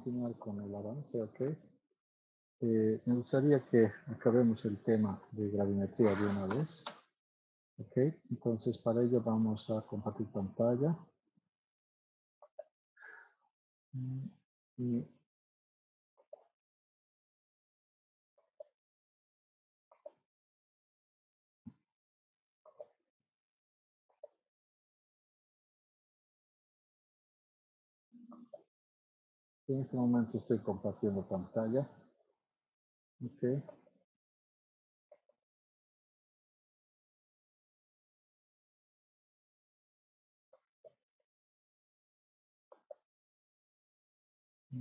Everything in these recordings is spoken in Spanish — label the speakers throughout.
Speaker 1: continuar con el avance, ¿ok? Me gustaría que acabemos el tema de gravimetría de una vez. ¿Ok? Entonces, para ello vamos a compartir pantalla. Y en este momento estoy compartiendo pantalla. ¿Ok?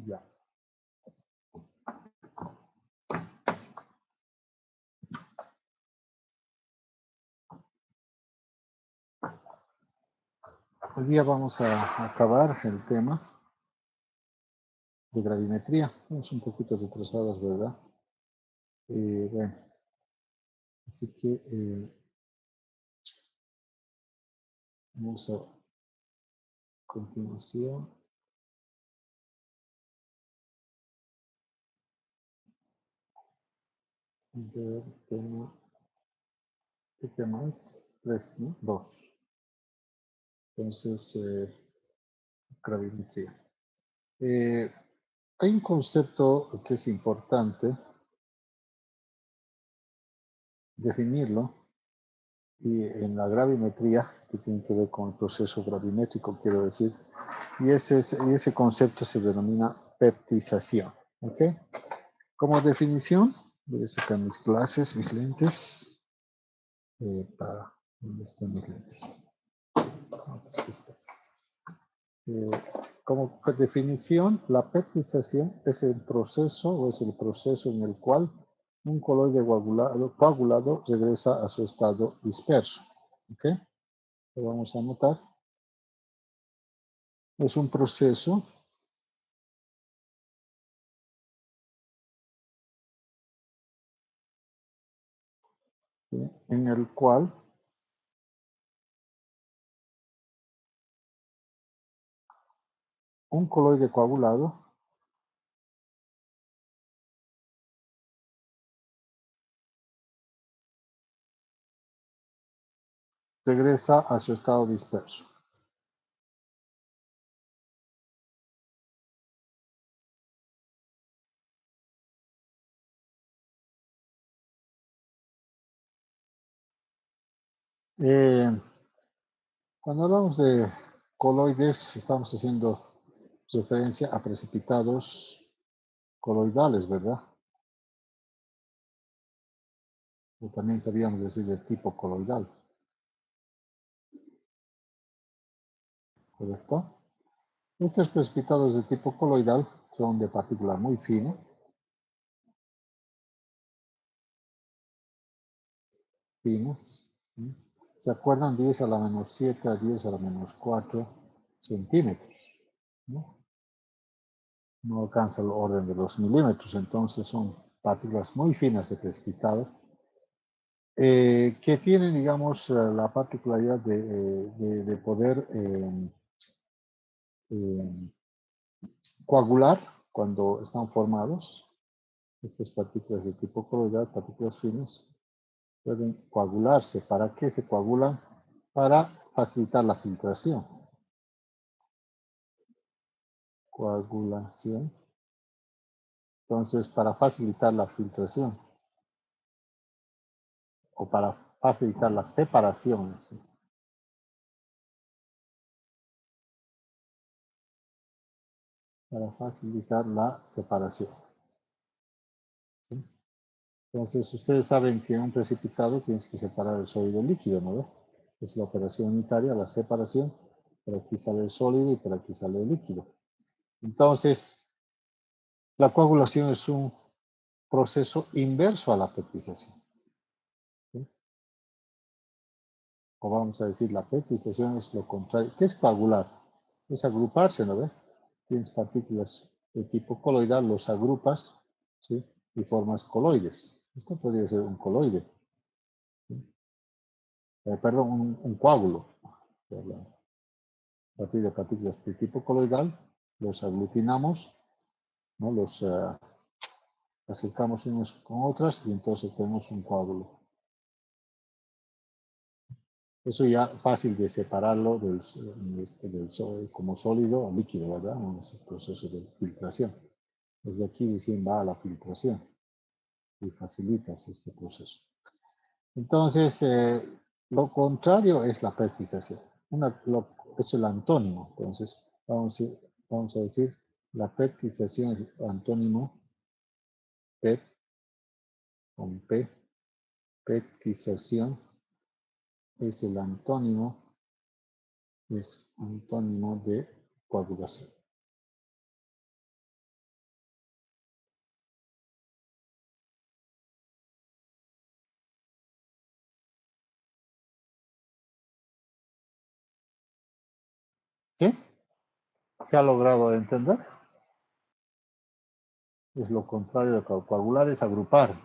Speaker 1: Ya. Hoy día vamos a acabar el tema de gravimetría. Estamos un poquito retrasados, ¿verdad? Bueno, así que vamos a continuación. Ver tema. ¿Qué tema es? 3, ¿no? 2. Entonces, gravimetría. Hay un concepto que es importante definirlo y en la gravimetría, que tiene que ver con el proceso gravimétrico, quiero decir, y ese concepto se denomina peptización. ¿Ok? Como definición, voy a sacar mis clases, mis lentes. ¿Dónde están mis lentes? Como definición, la peptización es el proceso o es el proceso en el cual un coloide coagulado regresa a su estado disperso. ¿Ok? Lo vamos a anotar. Es un proceso en el cual un coloide coagulado regresa a su estado disperso. Cuando hablamos de coloides, estamos haciendo referencia a precipitados coloidales, ¿verdad? O también sabíamos decir de tipo coloidal. ¿Correcto? Estos precipitados de tipo coloidal son de partícula muy fina. Finas. ¿Sí? ¿Se acuerdan? 10 a la menos 7 a 10 a la menos 4 centímetros. ¿No? No alcanza el orden de los milímetros, entonces son partículas muy finas de precipitado que tienen, digamos, la particularidad de poder coagular cuando están formados. Estas partículas de tipo coloidal, partículas finas, pueden coagularse. ¿Para qué se coagulan? Para facilitar la filtración. Coagulación. Entonces, para facilitar la filtración o para facilitar la separación. ¿Sí? Para facilitar la separación. ¿Sí? Entonces, ustedes saben que en un precipitado tienes que separar el sólido del líquido, ¿no? Es la operación unitaria, la separación. Por aquí sale el sólido y por aquí sale el líquido. Entonces, la coagulación es un proceso inverso a la peptización. ¿Sí? O vamos a decir, la peptización es lo contrario. ¿Qué es coagular? Es agruparse, ¿no ve? Tienes partículas de tipo coloidal, los agrupas, ¿sí? Y formas coloides. Esto podría ser un coloide. ¿Sí? Perdón, un coágulo. A partir de partículas de tipo coloidal, los aglutinamos ¿no? Los acercamos unos con otras y entonces tenemos un coágulo. Eso ya fácil de separarlo como sólido o líquido, ¿verdad? En ese proceso de filtración. Desde aquí recién va a la filtración y facilitas este proceso. Entonces, lo contrario es la peptización. Es el antónimo. Entonces, vamos a decir, la peptización es el antónimo, pep, con P, peptización es el antónimo de coagulación. ¿Sí? ¿Se ha logrado entender? Es lo contrario de coagular, es agrupar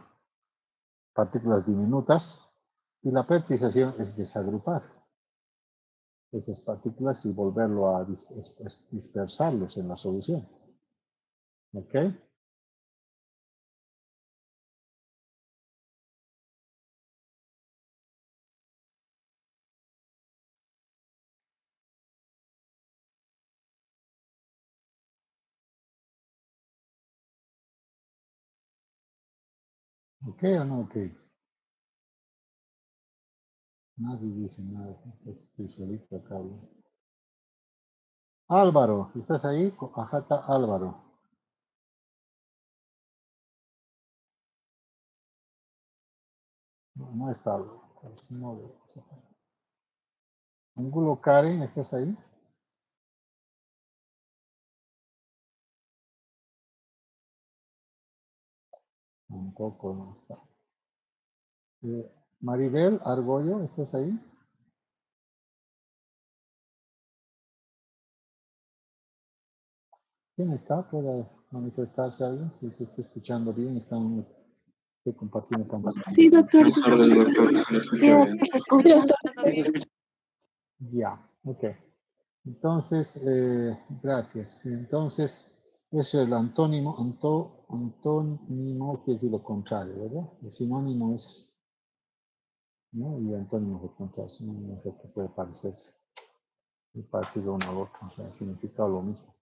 Speaker 1: partículas diminutas y la peptización es desagrupar esas partículas y volverlo a dispersarlos en la solución. ¿Ok? ¿Ok o no ok? Nadie dice nada. Estoy solito acá. Álvaro, ¿estás ahí? Ajata Álvaro. No, no está Álvaro. No, Angulo Karen, ¿estás ahí? Tampoco no está. Maribel Argollo, ¿estás ahí? ¿Quién está? ¿Puede manifestarse alguien? Si se está escuchando bien, están compartiendo pantalla.
Speaker 2: Sí, doctor. Sí, doctor, se escucha.
Speaker 1: Ya, ok. Entonces, gracias. Entonces, eso es el antónimo. Antónimo quiere decir lo contrario, ¿verdad? El sinónimo es, ¿no? Y el antónimo es lo contrario. Sinónimo es lo que puede parecerse. Es parecido uno al otro, o sea, significa lo mismo.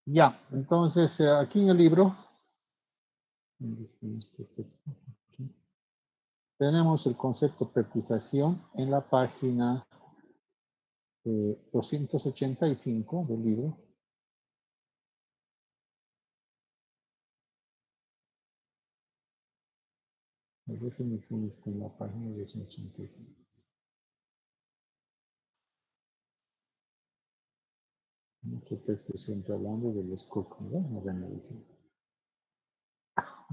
Speaker 1: Ya, entonces, aquí en el libro, tenemos el concepto peptización en la página 285 del libro. Déjenme decir esto en la página 285. Mucho texto siempre hablando del SCOOP, ¿no? No de medicina.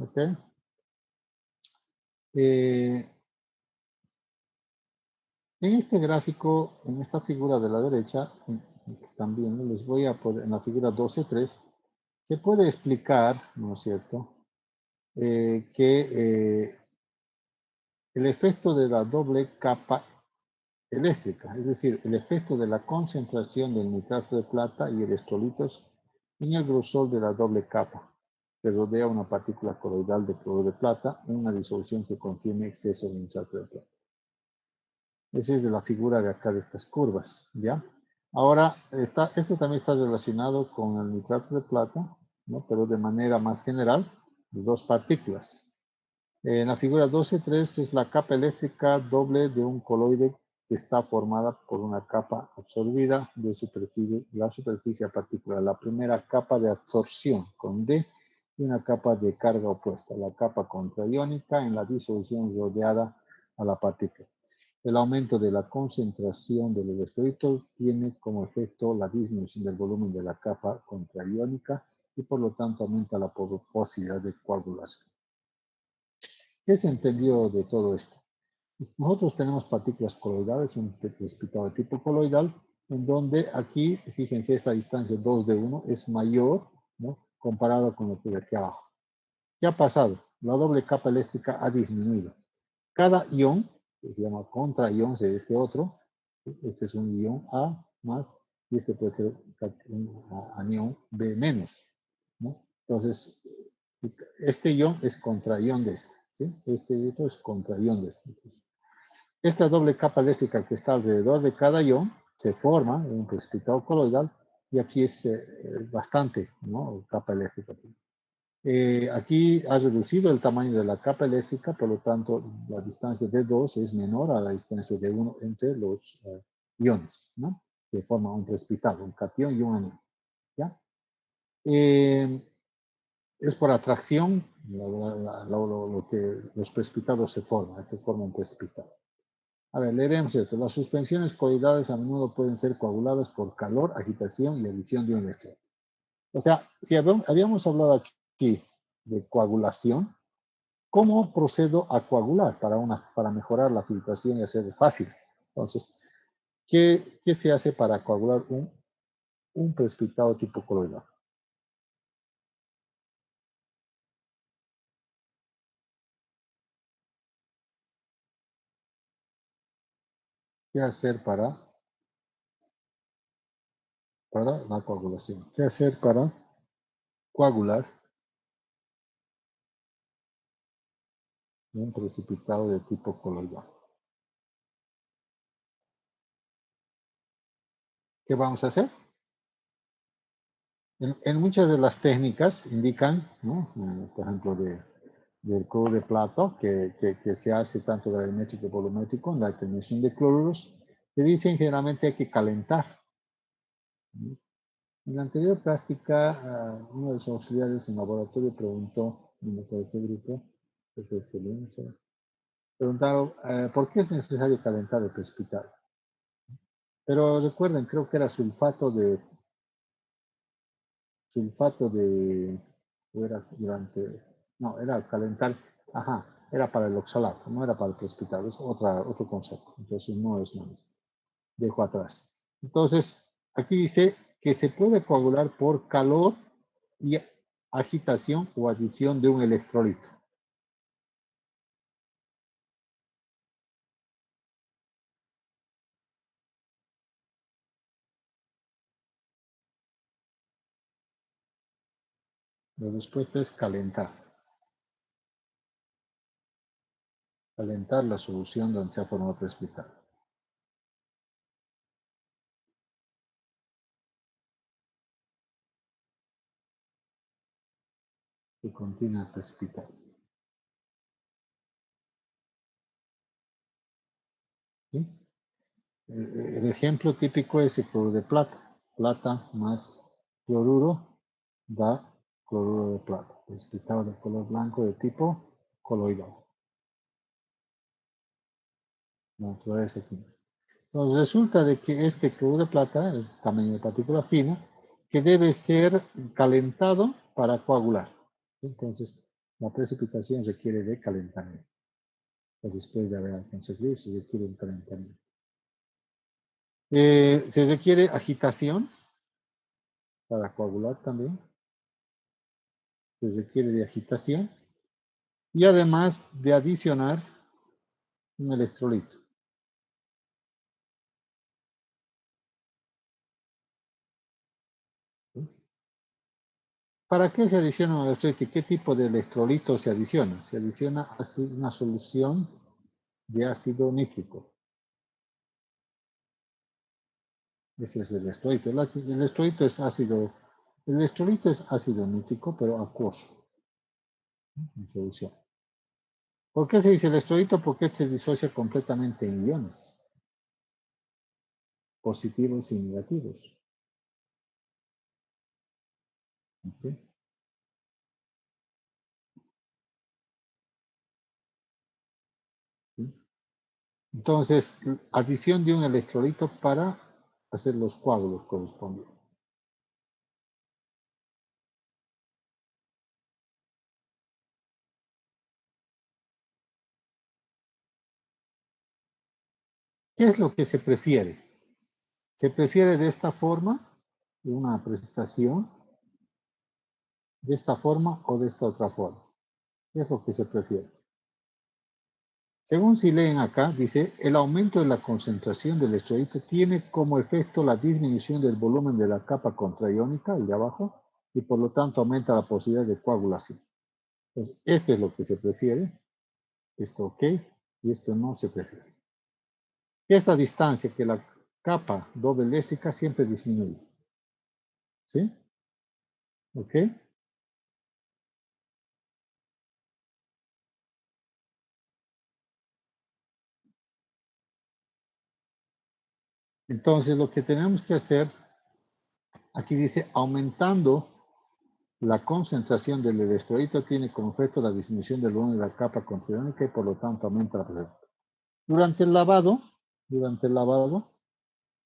Speaker 1: ¿Ok? En este gráfico, en esta figura de la derecha, que están viendo, les voy a poner, en la figura 12.3, se puede explicar, ¿no es cierto?, que el efecto de la doble capa eléctrica, es decir, el efecto de la concentración del nitrato de plata y electrolitos en el grosor de la doble capa que rodea una partícula coloidal de cloruro de plata en una disolución que contiene exceso de nitrato de plata. Esa es de la figura de acá de estas curvas, ¿ya? Ahora, esto también está relacionado con el nitrato de plata, ¿no? Pero de manera más general, de dos partículas. En la figura 12.3 es la capa eléctrica doble de un coloide que está formada por una capa absorbida de la superficie a partícula. La primera capa de absorción con D y una capa de carga opuesta, la capa contraiónica en la disolución rodeada a la partícula. El aumento de la concentración del electrolito tiene como efecto la disminución del volumen de la capa contraiónica y por lo tanto aumenta la posibilidad de coagulación. ¿Qué se entendió de todo esto? Nosotros tenemos partículas coloidales, un precipitado de tipo coloidal, en donde aquí, fíjense, esta distancia 2 de 1 es mayor, ¿no?, comparado con lo que de aquí abajo. ¿Qué ha pasado? La doble capa eléctrica ha disminuido. Cada ion, que se llama contraion de este otro, este es un ion A más, y este puede ser anión B menos, ¿no? Entonces, este ion es contraión de este, ¿sí? Este otro es contraión de este. Entonces, esta doble capa eléctrica que está alrededor de cada ion se forma en un precipitado coloidal y aquí es bastante, ¿no? Capa eléctrica. Aquí ha reducido el tamaño de la capa eléctrica, por lo tanto, la distancia de 2 es menor a la distancia de 1 entre los iones, ¿no? Que forman un precipitado, un catión y un anión, ¿ya? Es por atracción lo que los precipitados se forman, que forman un precipitado. A ver, leeremos esto. Las suspensiones coloidales a menudo pueden ser coaguladas por calor, agitación y adición de un electrón. O sea, si habíamos hablado aquí de coagulación, ¿cómo procedo a coagular para mejorar la filtración y hacer fácil? Entonces, ¿qué se hace para coagular un precipitado tipo coloidal? ¿Qué hacer para la coagulación? ¿Qué hacer para coagular un precipitado de tipo coloidal? ¿Qué vamos a hacer? En muchas de las técnicas indican, ¿no? Por ejemplo, del cloro de plata, que se hace tanto gravimétrico como volumétrico en la determinación de cloruros, que dicen generalmente hay que calentar. ¿No? En la anterior práctica, uno de los auxiliares en laboratorio preguntó, no me acuerdo qué grupo, creo que es excelencia, preguntaron por qué es necesario calentar el precipitado. Pero recuerden, creo que era sulfato de, o era durante, no, era calentar, ajá, era para el oxalato, no era para el precipitado, es otro concepto, entonces no es lo mismo, dejo atrás. Entonces, aquí dice que se puede coagular por calor y agitación o adición de un electrolito. La respuesta es calentar. Calentar la solución donde se ha formado precipitado. Que contiene el precipitado. ¿Sí? El ejemplo típico es el cloruro de plata. Plata más cloruro da cloruro de plata. Precipitado de color blanco de tipo coloidal. Naturaleza química. Entonces resulta de que este cloruro de plata es tamaño de partícula fina que debe ser calentado para coagular. Entonces la precipitación requiere de calentamiento. Después de haber alcanzado se requiere un calentamiento. Se requiere agitación para coagular también. Se requiere de agitación y además de adicionar un electrolito. ¿Sí? ¿Para qué se adiciona un electrolito? ¿Qué tipo de electrolito se adiciona? Se adiciona una solución de ácido nítrico. Ese es el electrolito. El electrolito es ácido. El electrolito es ácido nítrico, pero acuoso, ¿no? En solución. ¿Por qué se dice electrolito? Porque se disocia completamente en iones, positivos y negativos. ¿Okay? ¿Sí? Entonces, adición de un electrolito para hacer los coágulos correspondientes. ¿Qué es lo que se prefiere? ¿Se prefiere de esta forma, de una presentación, de esta forma o de esta otra forma? ¿Qué es lo que se prefiere? Según si leen acá, dice, el aumento de la concentración del electrolito tiene como efecto la disminución del volumen de la capa contraiónica, el de abajo, y por lo tanto aumenta la posibilidad de coagulación. Entonces, esto es lo que se prefiere, esto ok, y esto no se prefiere. Esta distancia que la capa doble eléctrica siempre disminuye. ¿Sí? ¿Ok? Entonces, lo que tenemos que hacer, aquí dice, aumentando la concentración del electrolito tiene como efecto la disminución del volumen de la capa contraiónica y por lo tanto aumenta la presión. Durante el lavado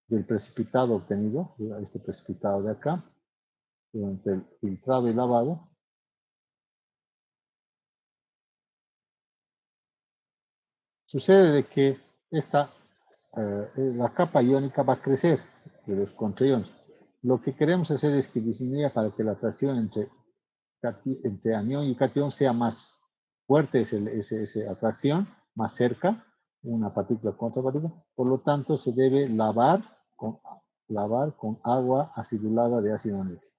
Speaker 1: del precipitado obtenido, este precipitado de acá, durante el filtrado y lavado, sucede de que la capa iónica va a crecer de los contraiones. Lo que queremos hacer es que disminuya para que la atracción entre anión y cation sea más fuerte, esa atracción, más cerca, una partícula contra partícula. Por lo tanto, se debe lavar con agua acidulada de ácido nítrico,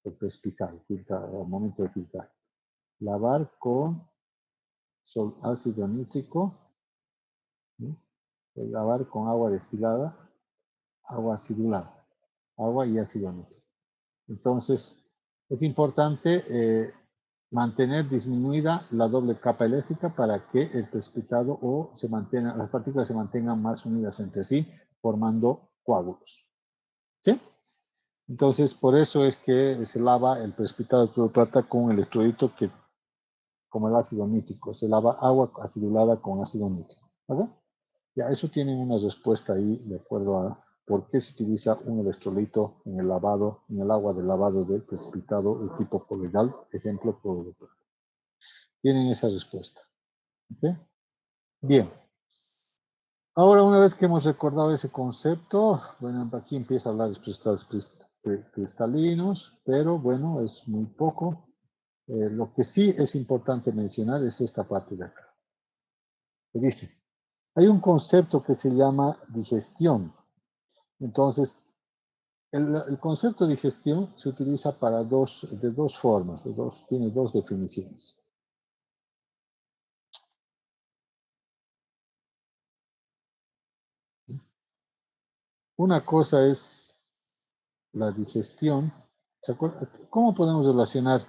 Speaker 1: el precipitado, al momento de filtrar. Lavar con ácido nítrico, ¿sí? Lavar con agua destilada, agua acidulada, agua y ácido nítrico. Entonces, es importante mantener disminuida la doble capa eléctrica para que el precipitado las partículas se mantengan más unidas entre sí, formando coágulos. ¿Sí? Entonces, por eso es que se lava el precipitado de plata con electrolito como el ácido nítrico. Se lava agua acidulada con ácido nítrico. ¿Vale? Ya, eso tiene una respuesta ahí de acuerdo a por qué se utiliza un electrolito en el lavado, en el agua de lavado del precipitado de tipo coloidal, ejemplo cloruro de plata. Tienen esa respuesta. ¿Okay? Bien. Ahora, una vez que hemos recordado ese concepto, bueno, aquí empieza a hablar de precipitados cristalinos, pero bueno, es muy poco. Lo que sí es importante mencionar es esta parte de acá. Que dice, hay un concepto que se llama digestión. Entonces, el concepto de digestión se utiliza de dos formas, tiene dos definiciones. Una cosa es la digestión. ¿Cómo podemos relacionar?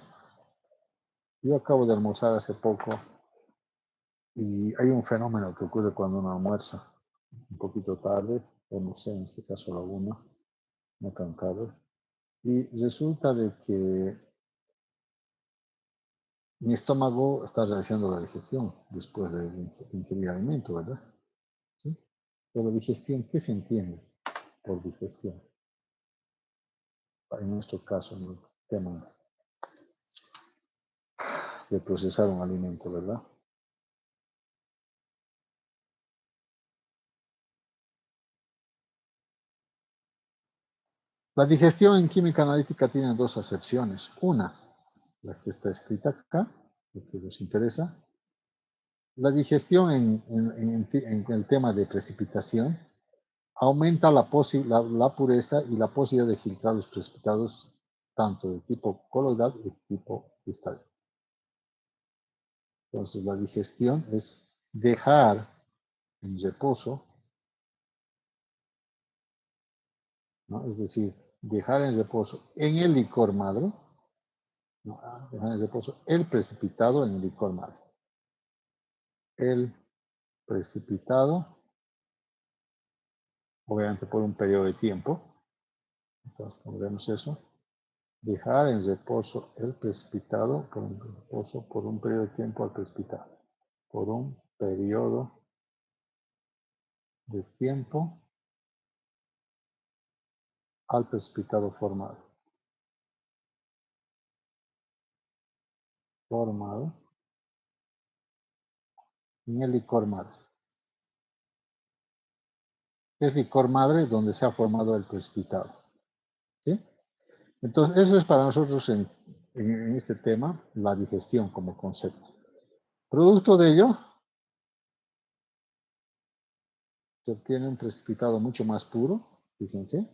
Speaker 1: Yo acabo de almorzar hace poco y hay un fenómeno que ocurre cuando uno almuerza un poquito tarde, o no sé, en este caso a la una, no tan tarde, y resulta de que mi estómago está realizando la digestión después de ingerir alimento, ¿verdad? ¿Sí? Pero digestión, ¿qué se entiende por digestión? En nuestro caso, en el tema de procesar un alimento, ¿verdad? La digestión en química analítica tiene dos acepciones. Una, la que está escrita acá, lo que nos interesa. La digestión en el tema de precipitación aumenta la pureza y la posibilidad de filtrar los precipitados tanto de tipo coloidal y de tipo cristalino. Entonces, la digestión es dejar en reposo, ¿no? Es decir, dejar en reposo en el licor madre, ¿no? Dejar en reposo el precipitado en el licor madre. El precipitado, obviamente por un periodo de tiempo. Entonces, pondremos eso. Dejar en reposo el precipitado por un periodo de tiempo al precipitado. Por un periodo de tiempo al precipitado formado. Formado en el licor madre. Es licor madre donde se ha formado el precipitado. ¿Sí? Entonces, eso es para nosotros en este tema, la digestión como concepto. Producto de ello, se obtiene un precipitado mucho más puro, fíjense.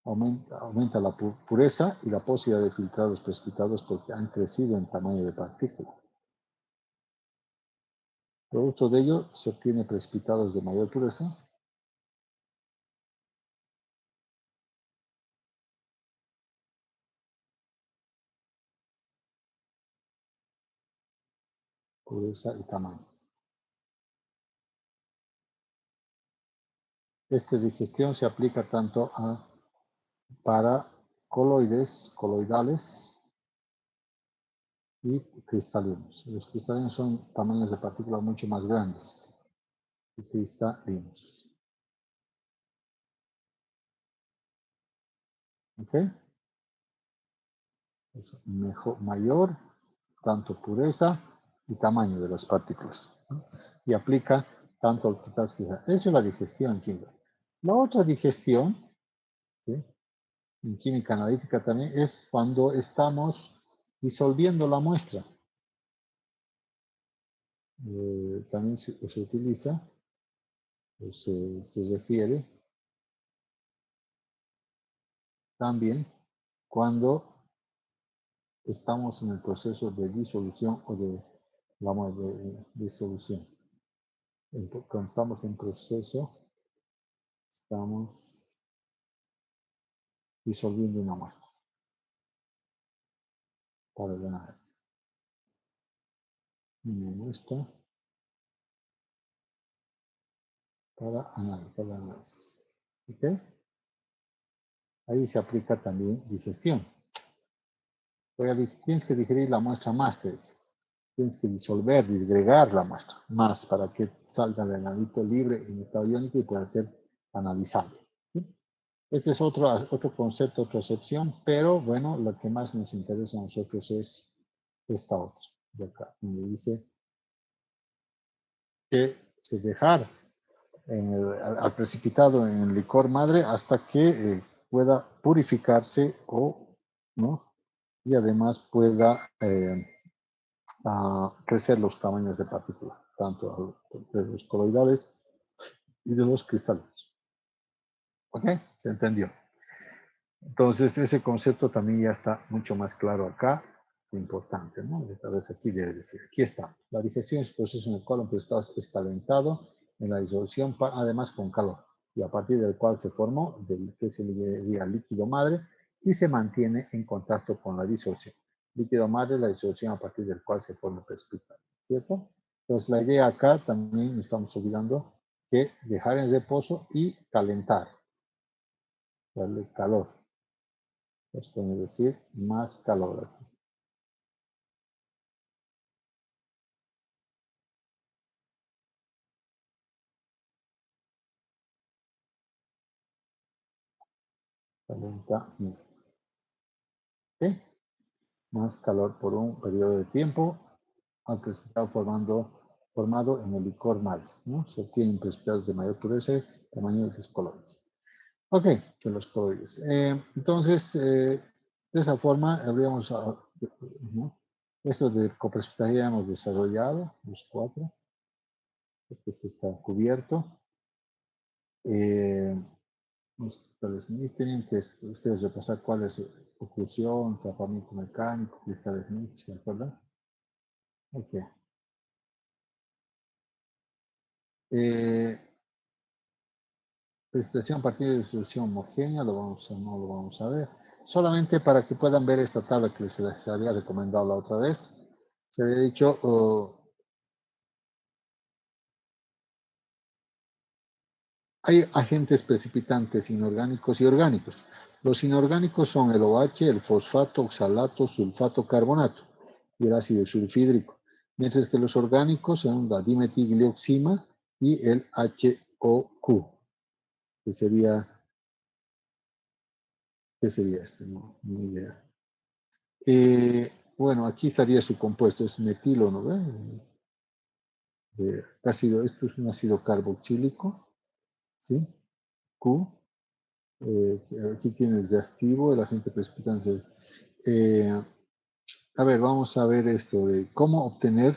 Speaker 1: Aumenta la pureza y la posibilidad de filtrar los precipitados porque han crecido en tamaño de partícula. Producto de ello, se obtiene precipitados de mayor pureza. Pureza y tamaño. Esta digestión se aplica tanto para coloidales y cristalinos. Los cristalinos son tamaños de partículas mucho más grandes y cristalinos. ¿Ok? Es mayor tanto pureza y tamaño de las partículas, ¿no? Y aplica tanto al total. Eso es la digestión química. La otra digestión, ¿sí?, en química analítica también, es cuando estamos disolviendo la muestra. También se utiliza, o se refiere también cuando estamos en el proceso de disolución o de disolución. Cuando estamos en proceso, estamos disolviendo una muestra para el análisis. Una muestra para análisis. ¿Ok? Ahí se aplica también digestión. Tienes que digerir la muestra más, tienes que disolver, disgregar la muestra más para que salga el analito libre en estado iónico y pueda ser analizable. ¿Sí? Este es otro concepto, otra excepción, pero bueno, lo que más nos interesa a nosotros es esta otra de acá, donde dice que se dejar al precipitado en el licor madre hasta que pueda purificarse ¿no? Y además pueda crecer los tamaños de partículas, tanto de los coloidales y de los cristales. ¿Ok? ¿Se entendió? Entonces, ese concepto también ya está mucho más claro acá. Importante, ¿no? Esta vez aquí debe decir, aquí está. La digestión es el proceso en el cual un precipitado es calentado en la disolución, además con calor, y a partir del cual se formó, del que se le diría líquido madre, y se mantiene en contacto con la disolución. Líquido madre, la disolución a partir del cual se forma el precipitado, ¿cierto? Entonces, la idea acá también estamos olvidando que dejar en reposo y calentar, darle calor. Esto quiere decir más calor aquí. Calentamiento. ¿Ok? Más calor por un periodo de tiempo al precipitado formado en el licor madre, ¿no? Se obtienen precipitados de mayor pureza y tamaño de los colores. Ok, de los colores. Entonces, de esa forma habríamos, ¿no? Esto de coprecipitaje ya hemos desarrollado, los 4. Este está cubierto. Los cristales mixtos, tienen que ustedes repasar cuál es oclusión, tapamiento mecánico, cristales mixtos, ¿se acuerdan? Ok. Precipitación a partir de disolución homogénea, no lo vamos a ver. Solamente para que puedan ver esta tabla que se les había recomendado la otra vez. Se había dicho, hay agentes precipitantes inorgánicos y orgánicos. Los inorgánicos son el OH, el fosfato, oxalato, sulfato, carbonato y el ácido sulfídrico. Mientras que los orgánicos son la dimetilglioxima y el HOQ, que sería, ¿qué sería este? No, ni idea. Bueno, aquí estaría su compuesto, es metilo, ¿no ve? Ácido, esto es un ácido carboxílico, ¿sí? Q. Aquí tiene el reactivo, el agente precipitante. A ver, vamos a ver esto de cómo obtener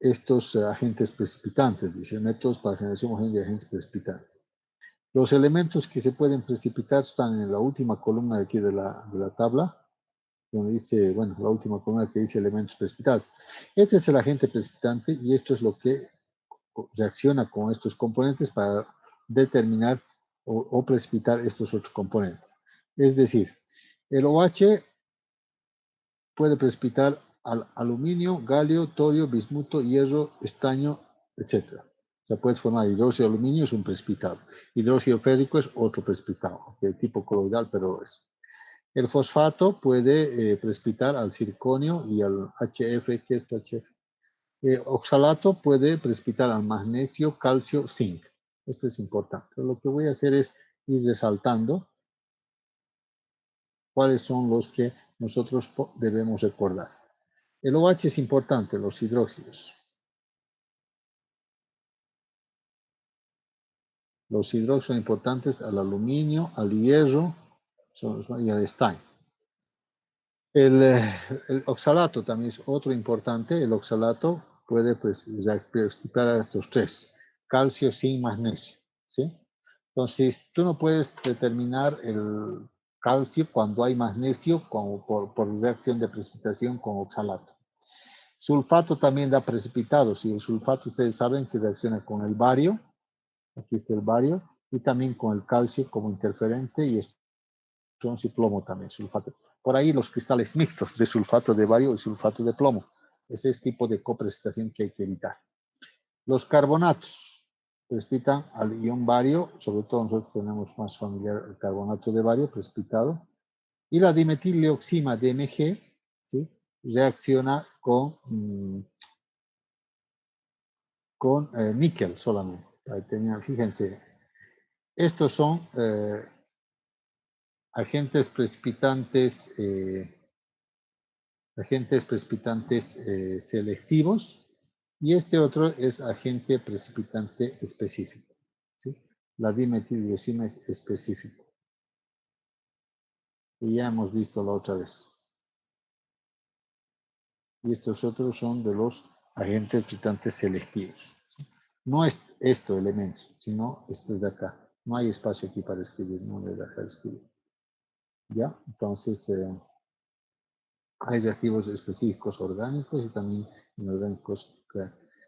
Speaker 1: estos agentes precipitantes, dice, métodos para generación homogénea de agentes precipitantes. Los elementos que se pueden precipitar están en la última columna de aquí de la tabla, donde dice, bueno, la última columna que dice elementos precipitados. Este es el agente precipitante y esto es lo que reacciona con estos componentes para determinar o precipitar estos otros componentes. Es decir, el OH puede precipitar al aluminio, galio, torio, bismuto, hierro, estaño, etc. O sea, puedes formar hidróxido de aluminio, es un precipitado. Hidróxido férrico es otro precipitado, de tipo coloidal, pero es. El fosfato puede precipitar al circonio y al HF, ¿qué es HF? Oxalato puede precipitar al magnesio, calcio, zinc. Esto es importante. Lo que voy a hacer es ir resaltando cuáles son los que nosotros debemos recordar. El OH es importante, los hidróxidos. Los hidróxidos son importantes al aluminio, al hierro y al estaño. El oxalato también es otro importante. El oxalato puede precipitar a estos tres: calcio, zinc, magnesio. ¿Sí? Entonces, tú no puedes determinar el calcio cuando hay magnesio como por reacción de precipitación con oxalato. Sulfato también da precipitados y el sulfato ustedes saben que reacciona con el bario, aquí está el bario, y también con el calcio como interferente y bronce y plomo también, sulfato. Por ahí los cristales mixtos de sulfato de bario y sulfato de plomo. Ese es tipo de coprecipitación que hay que evitar. Los carbonatos precipitan al ion bario, sobre todo nosotros tenemos más familiar el carbonato de bario precipitado, y la dimetilioxima DMG, ¿sí?, reacciona con níquel solamente. Ahí tenían, fíjense, estos son agentes precipitantes selectivos y este otro es agente precipitante específico. ¿Sí? La dimetilioxima es específico. Y ya hemos visto la otra vez. Y estos otros son de los agentes precipitantes selectivos. ¿Sí? No es esto elementos, sino estos de acá. No hay espacio aquí para escribir, no voy a dejar escribir. ¿Ya? Entonces, hay reactivos específicos orgánicos y también inorgánicos.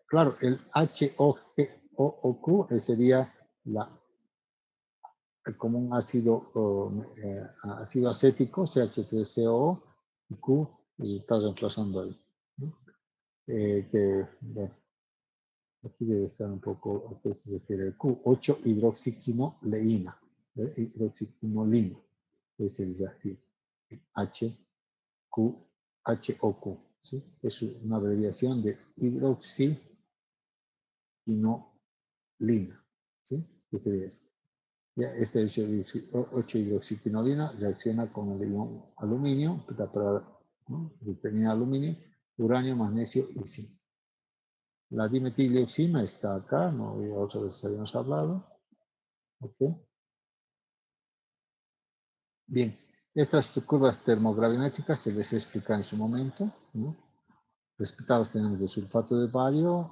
Speaker 1: Claro, el HOQ sería como un ácido acético, CH3COO, y Q se está reemplazando ahí. ¿No? Bueno, aquí debe estar un poco, a qué se refiere el Q, 8-hidroxiquinoleína, hidroxiquinolina, es el reactivo, HOQ, ¿sí? Es una abreviación de hidroxiquinolina, ¿sí? Este sería este. Ya, este 8-hidroxiquinolina reacciona con el ion aluminio, ¿no? Tenía aluminio, uranio, magnesio y zinc. La dimetilioxima está acá, no otra vez habíamos hablado. ¿Ok? Bien, estas curvas termogravimétricas se les explica en su momento, ¿no? Precipitados tenemos de sulfato de bario,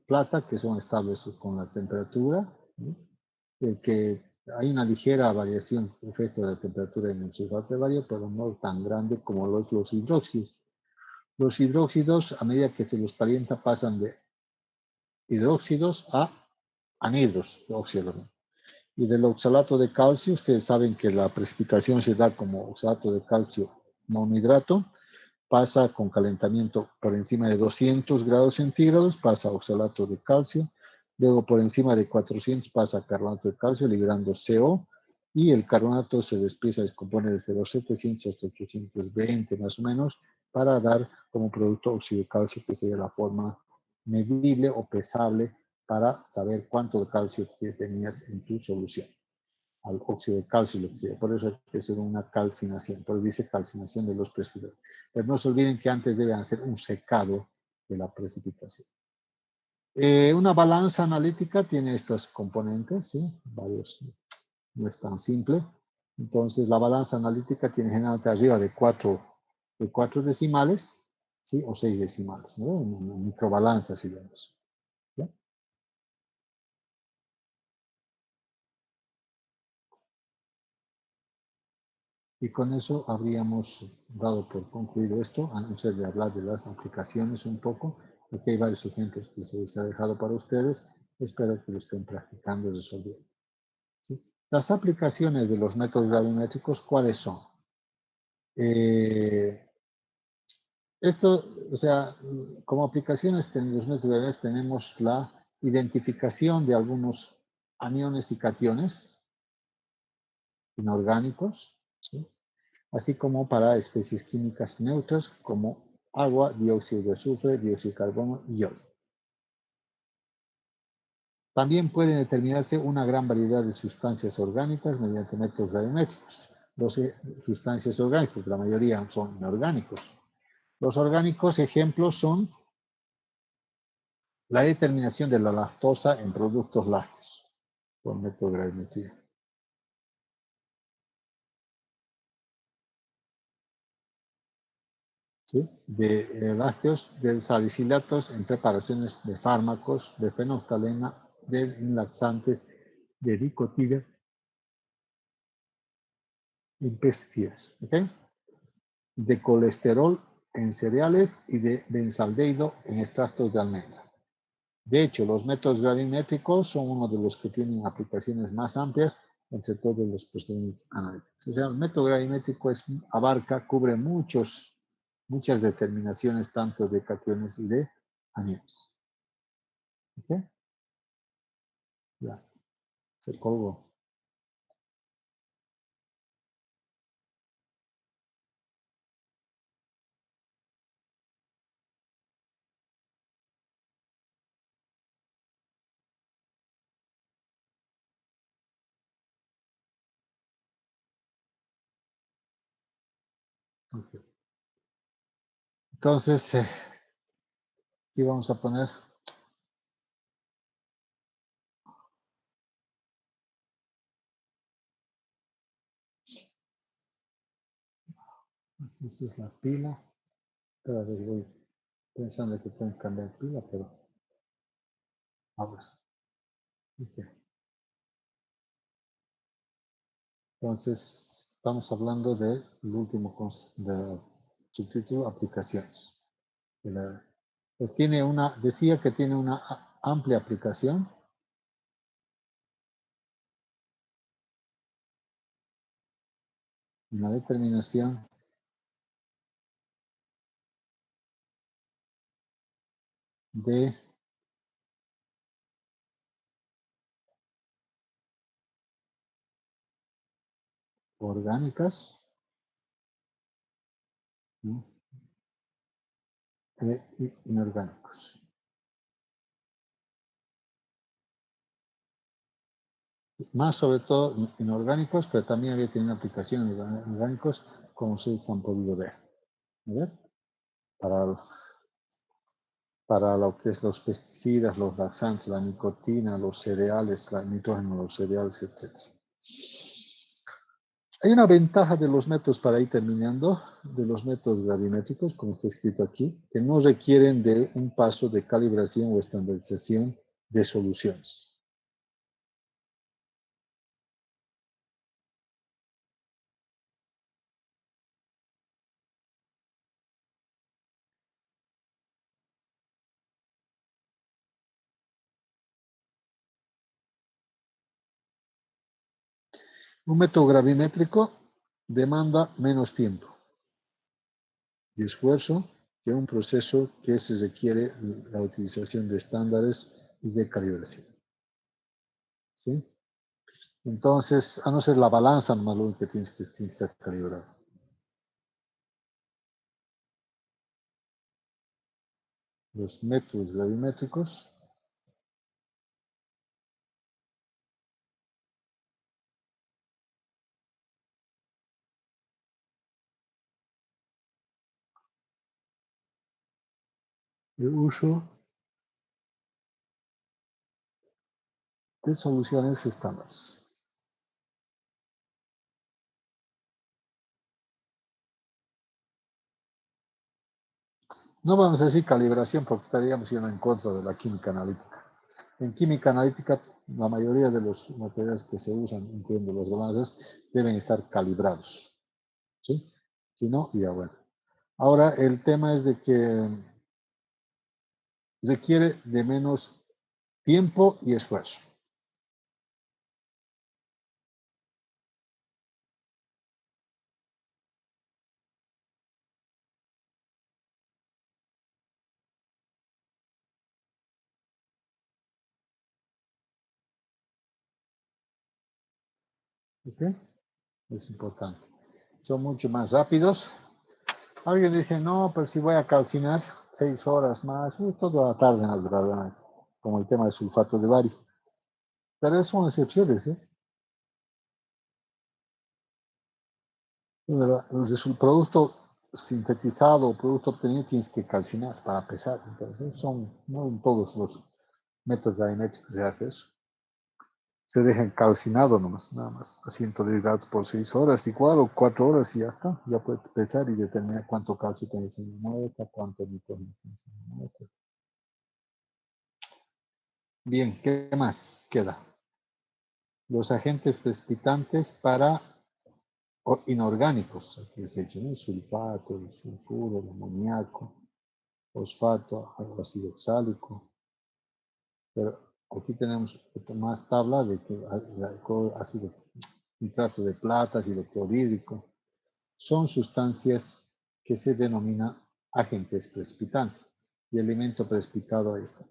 Speaker 1: plata, que son estables con la temperatura, ¿no? Que hay una ligera variación efecto de la temperatura en el sulfato de bario, pero no tan grande como los hidróxidos. Los hidróxidos, a medida que se los calienta, pasan de hidróxidos a anhidros de óxido. Y del oxalato de calcio, ustedes saben que la precipitación se da como oxalato de calcio monohidrato, pasa con calentamiento por encima de 200 grados centígrados, pasa a oxalato de calcio, luego por encima de 400 pasa a carbonato de calcio, liberando CO, y el carbonato se desplieza, descompone desde los 700 hasta 820 más o menos, para dar como producto óxido de calcio, que sería la forma medible o pesable para saber cuánto de calcio tenías en tu solución. Al óxido de calcio, lo que sea. Por eso hay que hacer una calcinación. Por eso dice calcinación de los precipitados. Pero no se olviden que antes deben hacer un secado de la precipitación. Una balanza analítica tiene estos componentes, ¿sí? Varios, no es tan simple. Entonces, la balanza analítica tiene generalmente arriba de cuatro decimales, ¿sí? O 6 decimales, ¿no? Una microbalanza, si vemos. ¿Ya? Y con eso habríamos dado por concluido esto, antes de hablar de las aplicaciones un poco, porque hay varios ejemplos que se les ha dejado para ustedes. Espero que lo estén practicando y resolviendo. ¿Sí? Las aplicaciones de los métodos gravimétricos, ¿cuáles son? Esto, o sea, como aplicaciones en los métodos gravimétricos tenemos la identificación de algunos aniones y cationes inorgánicos, ¿sí? Así como para especies químicas neutras como agua, dióxido de azufre, dióxido de carbono y yodo. También pueden determinarse una gran variedad de sustancias orgánicas mediante métodos gravimétricos. Sustancias orgánicas, porque la mayoría son inorgánicos. Los orgánicos ejemplos son la determinación de la lactosa en productos lácteos por método gravimétrico. ¿Sí? De lácteos, de salicilatos en preparaciones de fármacos, de fenolftalina, de laxantes, de dicotina, en pesticidas. ¿Okay? De colesterol en cereales y de benzaldehído en extractos de almendra. De hecho, los métodos gravimétricos son uno de los que tienen aplicaciones más amplias entre todos los procedimientos analíticos. O sea, el método gravimétrico abarca, cubre muchas determinaciones tanto de cationes y de aniones. ¿Ok? Ya, se colgó. Okay. Entonces, aquí vamos a poner así es la pila. Cada vez voy pensando que pueden cambiar pila, pero ahora sí. Okay. Entonces, estamos hablando del último del subtítulo, aplicaciones. Pues decía que tiene una amplia aplicación. Una determinación de orgánicas, ¿no? E inorgánicos. Más sobre todo inorgánicos, pero también había tenido aplicaciones orgánicos, como ustedes han podido ver. ¿Ver? Para lo que es los pesticidas, los laxantes, la nicotina, los cereales, el nitrógeno, los cereales, etc. Hay una ventaja de los métodos, para ir terminando, de los métodos gravimétricos, como está escrito aquí, que no requieren de un paso de calibración o estandarización de soluciones. Un método gravimétrico demanda menos tiempo y esfuerzo que un proceso que se requiere la utilización de estándares y de calibración. ¿Sí? Entonces, a no ser la balanza, nomás lo que tiene que estar calibrado. Los métodos gravimétricos de uso de soluciones estándares. No vamos a decir calibración porque estaríamos yendo en contra de la química analítica. En química analítica, la mayoría de los materiales que se usan, incluyendo los balances, deben estar calibrados. ¿Sí? Si no, ya bueno. Ahora, el tema es de que requiere de menos tiempo y esfuerzo. ¿Ok? Es importante. Son mucho más rápidos. Alguien dice, no, pero si voy a calcinar 6 horas más, toda la tarde en las grabadas, como el tema del sulfato de bario. Pero son excepciones, ¿eh? El producto sintetizado o producto obtenido tienes que calcinar para pesar. Entonces, no en todos los métodos dianéticos se hace eso. Se dejan calcinado nomás, nada más, a 110 grados por 6 horas, igual, o 4 horas y ya está. Ya puedes pesar y determinar cuánto calcio tienes en la muestra, cuánto nitrógeno tienes en la muestra. Bien, ¿qué más queda? Los agentes precipitantes para inorgánicos, aquí se hecho, ¿no? El sulfato, el sulfuro, el amoníaco, fosfato, ácido oxálico. Pero aquí tenemos más tabla de que ácido nitrato de plata, ácido clorhídrico. Son sustancias que se denominan agentes precipitantes y elemento precipitado ahí está.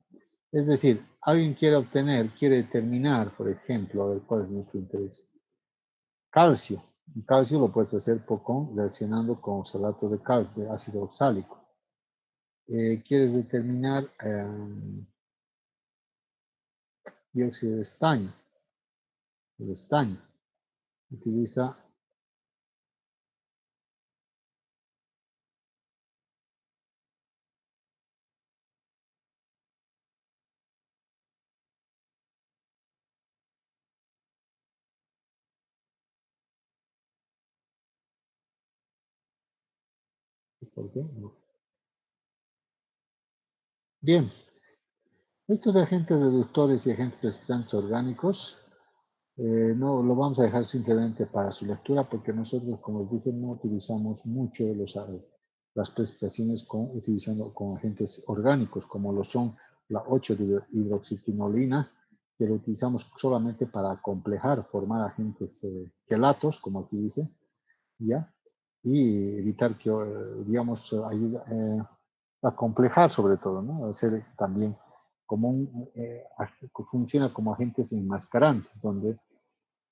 Speaker 1: Es decir, alguien quiere determinar, por ejemplo, a ver cuál es nuestro interés. Calcio. El calcio lo puedes hacer reaccionando con oxalato de calcio, de ácido oxálico. Quieres determinar dióxido de estaño. El estaño. Utiliza, ¿por qué? No. Bien, estos agentes reductores y agentes precipitantes orgánicos no lo vamos a dejar simplemente para su lectura porque nosotros, como les dije, no utilizamos mucho las precipitaciones utilizando con agentes orgánicos como lo son la 8-hidroxiquinolina, que lo utilizamos solamente para complejar, formar agentes quelatos, como aquí dice, ¿ya? Y evitar que, digamos, ayuda a complejar sobre todo, ¿no? A hacer también como funciona como agentes enmascarantes, donde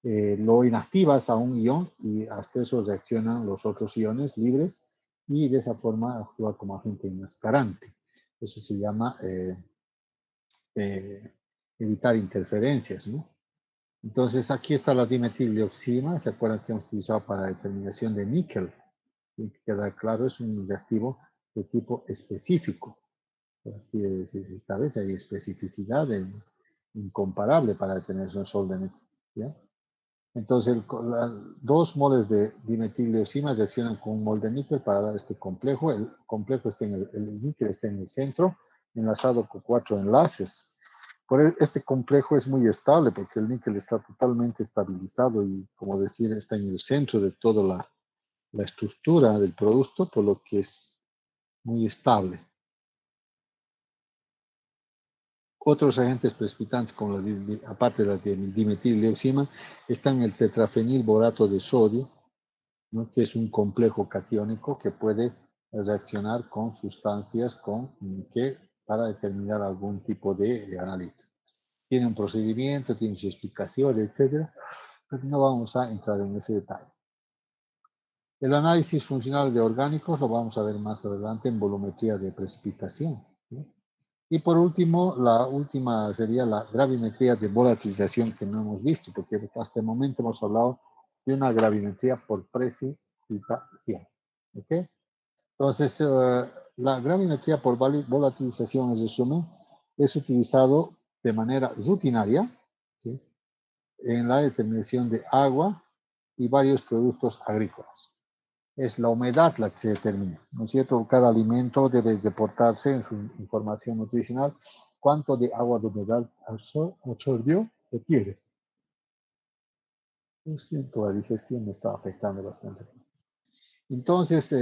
Speaker 1: lo inactivas a un ion y hasta eso reaccionan los otros iones libres y de esa forma actúa como agente enmascarante. Eso se llama evitar interferencias, ¿no? Entonces aquí está la dimetildioxina, ¿se acuerdan que hemos utilizado para determinación de níquel? Tiene que quedar claro, es un reactivo de tipo específico. Quiere decir, esta vez hay especificidad incomparable para determinación de sol de níquel, ¿ya? Entonces, 2 moles de dimetildioxina reaccionan con un mol de níquel para dar este complejo. El complejo está el níquel está en el centro, enlazado con 4 enlaces. Este complejo es muy estable porque el níquel está totalmente estabilizado y, como decir, está en el centro de toda la estructura del producto, por lo que es muy estable. Otros agentes precipitantes, como aparte de la dimetildioxina, están el tetrafenilborato de sodio, ¿no? Que es un complejo catiónico que puede reaccionar con sustancias para determinar algún tipo de analito. Tiene un procedimiento, tiene su explicación, etcétera, pero no vamos a entrar en ese detalle. El análisis funcional de orgánicos lo vamos a ver más adelante en volumetría de precipitación, ¿no? Y por último, la última sería la gravimetría de volatilización que no hemos visto, porque hasta el momento hemos hablado de una gravimetría por precipitación. ¿Ok? Entonces, la gravimetría por volatilización, en resumen, es utilizado de manera rutinaria, ¿sí?, en la determinación de agua y varios productos agrícolas. es la humedad la que se determina, ¿no es cierto? Cada alimento debe reportarse en su información nutricional cuánto de agua de humedad absorbió requiere. Lo siento, la digestión me está afectando bastante. Entonces,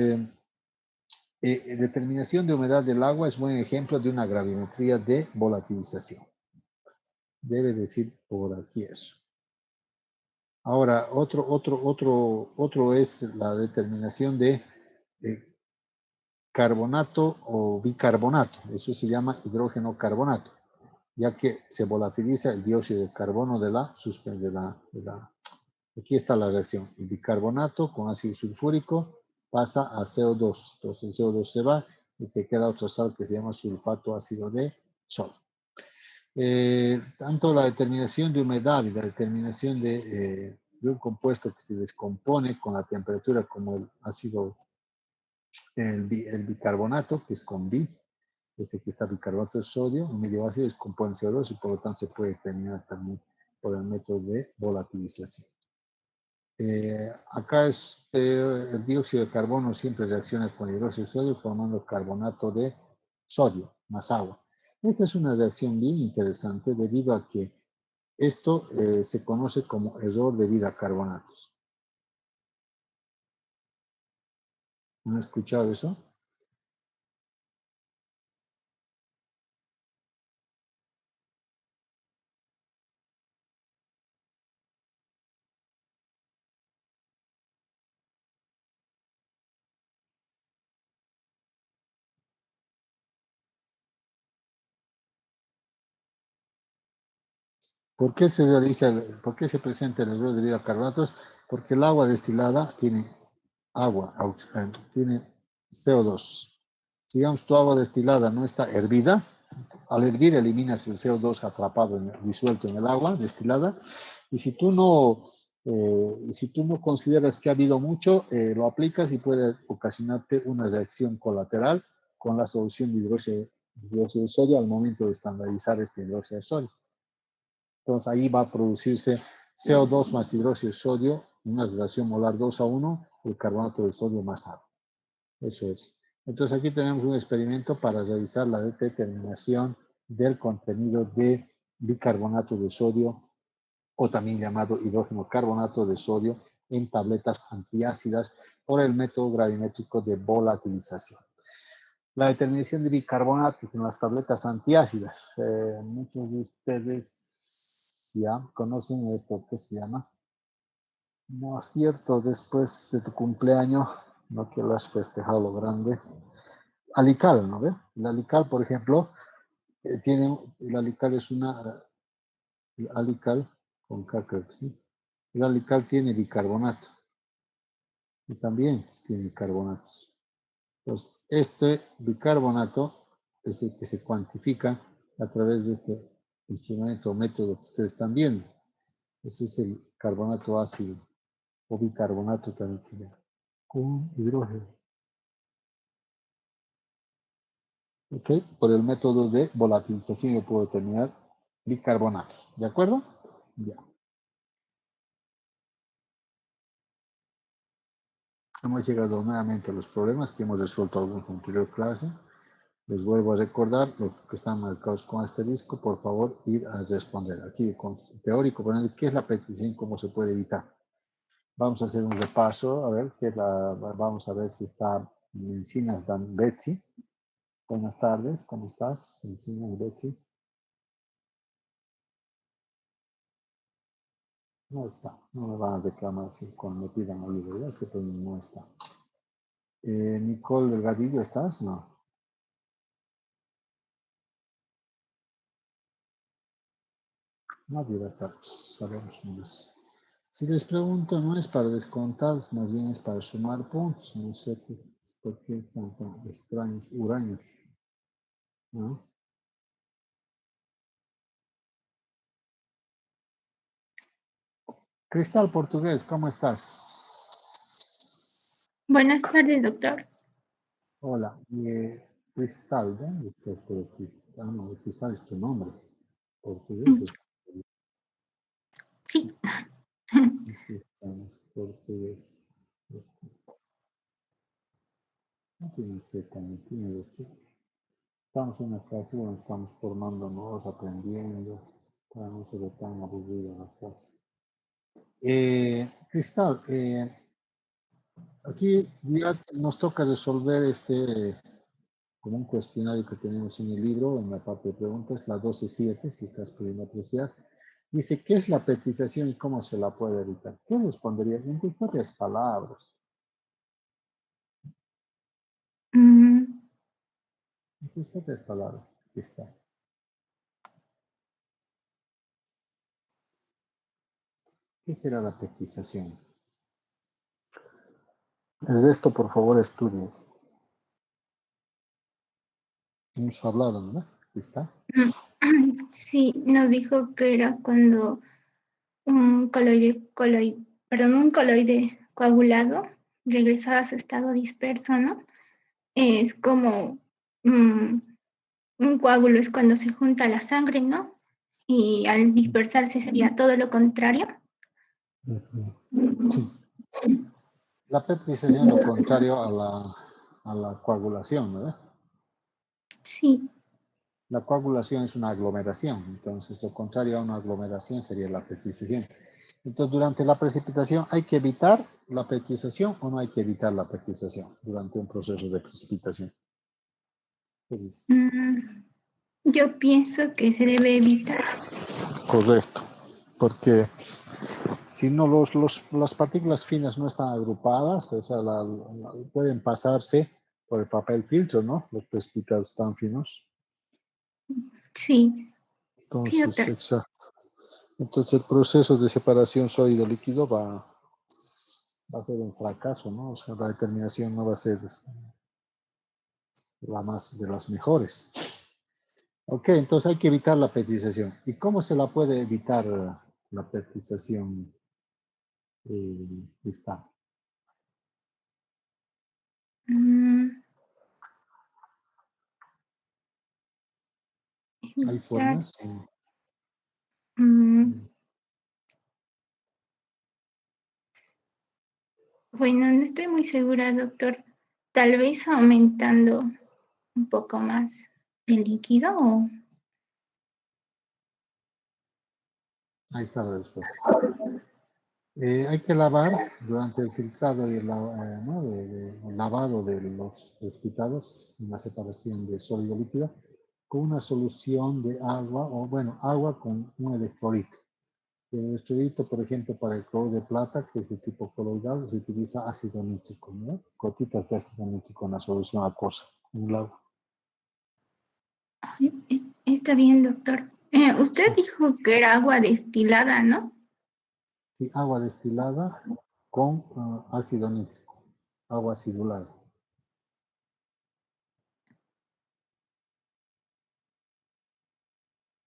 Speaker 1: determinación de humedad del agua es buen ejemplo de una gravimetría de volatilización. Debe decir por aquí eso. Ahora, otro es la determinación de carbonato o bicarbonato. Eso se llama hidrógeno carbonato, ya que se volatiliza el dióxido de carbono de la suspensión. Aquí está la reacción. El bicarbonato con ácido sulfúrico pasa a CO2. Entonces el CO2 se va y te queda otra sal que se llama sulfato ácido de sodio. Tanto la determinación de humedad y la determinación de un compuesto que se descompone con la temperatura como el ácido, el bicarbonato, que es con bi, que está bicarbonato de sodio, en medio ácido descompone CO2 y por lo tanto se puede determinar también por el método de volatilización. Acá el dióxido de carbono siempre reacciona con hidróxido de sodio formando carbonato de sodio más agua. Esta es una reacción bien interesante debido a que esto se conoce como error de vida carbonatos. ¿Han escuchado eso? ¿Por qué por qué se presenta el error de vida carbonatos? Porque el agua destilada tiene tiene CO2. Si digamos tu agua destilada no está hervida, al hervir eliminas el CO2 atrapado, disuelto en el agua destilada, y si tú no consideras que ha habido mucho, lo aplicas y puede ocasionarte una reacción colateral con la solución de hidróxido de sodio al momento de estandarizar este hidróxido de sodio. Entonces ahí va a producirse CO2 más hidróxido de sodio, una relación molar 2:1, el carbonato de sodio más agua. Eso es. Entonces aquí tenemos un experimento para realizar la determinación del contenido de bicarbonato de sodio o también llamado hidrógeno carbonato de sodio en tabletas antiácidas por el método gravimétrico de volatilización. La determinación de bicarbonatos en las tabletas antiácidas. Muchos de ustedes ya conocen esto que se llama, no es cierto, después de tu cumpleaños, no que lo has festejado lo grande, Alical, ¿no ve? El Alical, por ejemplo, el Alical es el Alical con K, creo que sí. El Alical tiene bicarbonato y también tiene carbonatos. Pues este bicarbonato es el que se cuantifica a través de este instrumento o método que ustedes están viendo. Ese es el carbonato ácido o bicarbonato también se llama, con hidrógeno. ¿Ok? Por el método de volatilización yo puedo determinar bicarbonatos. ¿De acuerdo? Ya. Hemos llegado nuevamente a los problemas que hemos resuelto en alguna anterior clase. Les vuelvo a recordar, los que están marcados con asterisco, por favor, ir a responder. Aquí, con teórico, poner qué es la petición, cómo se puede evitar. Vamos a hacer un repaso, a ver, vamos a ver si está Encinas Dan Betsy. Buenas tardes, ¿cómo estás? Encinas Betsy. No está, no me van a reclamar si cuando me pidan ayuda, ¿verdad? Es que no está. Nicole Delgadillo, ¿estás? No. Nadie va a estar, pues, sabemos más. Si les pregunto, no es para descontar, más bien es para sumar puntos. No sé por qué están tan extraños, huraños, ¿no? Cristal Portugués, ¿cómo estás?
Speaker 2: Buenas tardes, doctor.
Speaker 1: Hola, Cristal, ¿dónde está Cristal? No, Cristal es tu nombre. Portugués es.
Speaker 2: Sí.
Speaker 1: Aquí estamos, portugués. No tiene que tan, tiene de chicos. Estamos en la clase donde estamos formándonos, aprendiendo, para no ser tan aburrida la clase. Cristal, aquí ya nos toca resolver como un cuestionario que tenemos en el libro, en la parte de preguntas, la 12.7, si estás pudiendo apreciar. Dice, ¿qué es la petización y cómo se la puede evitar? ¿Qué respondería en tus propias palabras?
Speaker 3: Mm,
Speaker 1: En tus propias palabras, aquí está. ¿Qué será la petización? El resto, por favor, estudie. Hemos hablado, ¿no? Aquí está.
Speaker 3: sí, nos dijo que era cuando un un coloide coagulado regresaba a su estado disperso, ¿no? Es como un coágulo es cuando se junta la sangre, ¿no? Y al dispersarse sería todo lo contrario.
Speaker 1: Sí. La petización es lo contrario a la coagulación, ¿verdad?
Speaker 3: Sí.
Speaker 1: La coagulación es una aglomeración, entonces lo contrario a una aglomeración sería la petización. Entonces, durante la precipitación, ¿hay que evitar la petización o no hay que evitar la petización durante un proceso de precipitación? Entonces,
Speaker 3: Yo pienso que se debe evitar.
Speaker 1: correcto, porque si no las partículas finas no están agrupadas, o sea, pueden pasarse por el papel filtro, ¿no? Los precipitados tan finos.
Speaker 3: Sí, sí,
Speaker 1: Entonces,
Speaker 3: doctor.
Speaker 1: exacto. Entonces el proceso de separación sólido-líquido va a ser un fracaso, ¿no? O sea, la determinación no va a ser la más de las mejores. Ok, entonces hay que evitar la petización. ¿Y cómo se la puede evitar la petización? Está. Hay
Speaker 3: Evitar.
Speaker 1: formas.
Speaker 3: Bueno, no estoy muy segura, doctor. Tal vez aumentando un poco más el líquido o...
Speaker 1: Ahí está la respuesta. Hay que lavar durante el filtrado y el lavado de los precipitados en la separación de sólido líquido con una solución de agua o, bueno, agua con un electrolito. El electrolito, por ejemplo, para el cloro de plata, que es de tipo coloidal, se utiliza ácido nítrico, ¿no? Gotitas de ácido nítrico en la solución acuosa, en el agua.
Speaker 3: Está bien, doctor. Usted
Speaker 1: Sí.
Speaker 3: dijo que era agua destilada, ¿no?
Speaker 1: Sí, agua destilada con ácido nítrico, agua acidulada.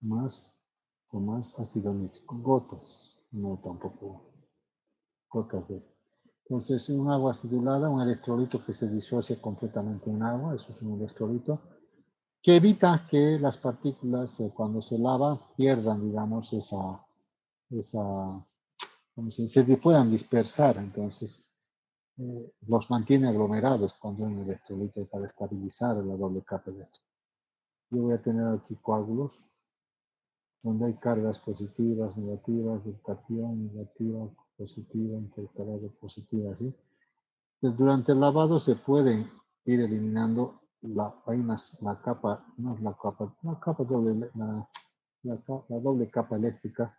Speaker 1: Más o más ácido nítrico, gotas, no tampoco gotas de eso. Entonces, un agua acidulada, un electrolito que se disocia completamente en agua, eso es un electrolito, que evita que las partículas cuando se lava pierdan, digamos, como se puedan dispersar, entonces los mantiene aglomerados cuando un electrolito para estabilizar la doble capa de esto. Yo voy a tener aquí coágulos donde hay cargas positivas, negativas, del catión, negativa, positiva, intercalada, positiva, ¿sí? Entonces, durante el lavado se pueden ir eliminando la capa, no es la capa doble, la doble capa eléctrica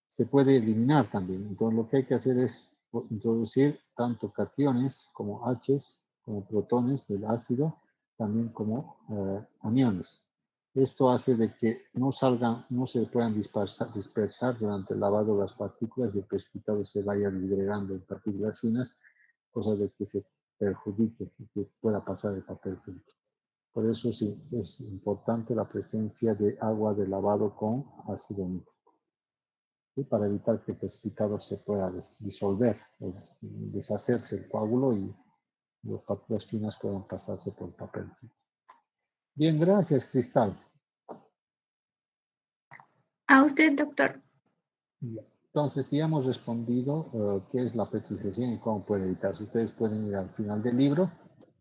Speaker 1: se puede eliminar también. Entonces, lo que hay que hacer es introducir tanto cationes como H's, como protones del ácido, también como aniones. Esto hace de que no se puedan dispersar durante el lavado las partículas y el precipitado se vaya disgregando en partículas finas, cosa de que se perjudique y que pueda pasar el papel filtro. Por eso sí, es importante la presencia de agua de lavado con ácido nítrico, ¿sí? Para evitar que el precipitado se pueda disolver, deshacerse el coágulo y las partículas finas puedan pasarse por el papel filtro. Bien, gracias, Cristal.
Speaker 3: A usted, doctor.
Speaker 1: Entonces, ya hemos respondido qué es la petización y cómo puede evitarse. Ustedes pueden ir al final del libro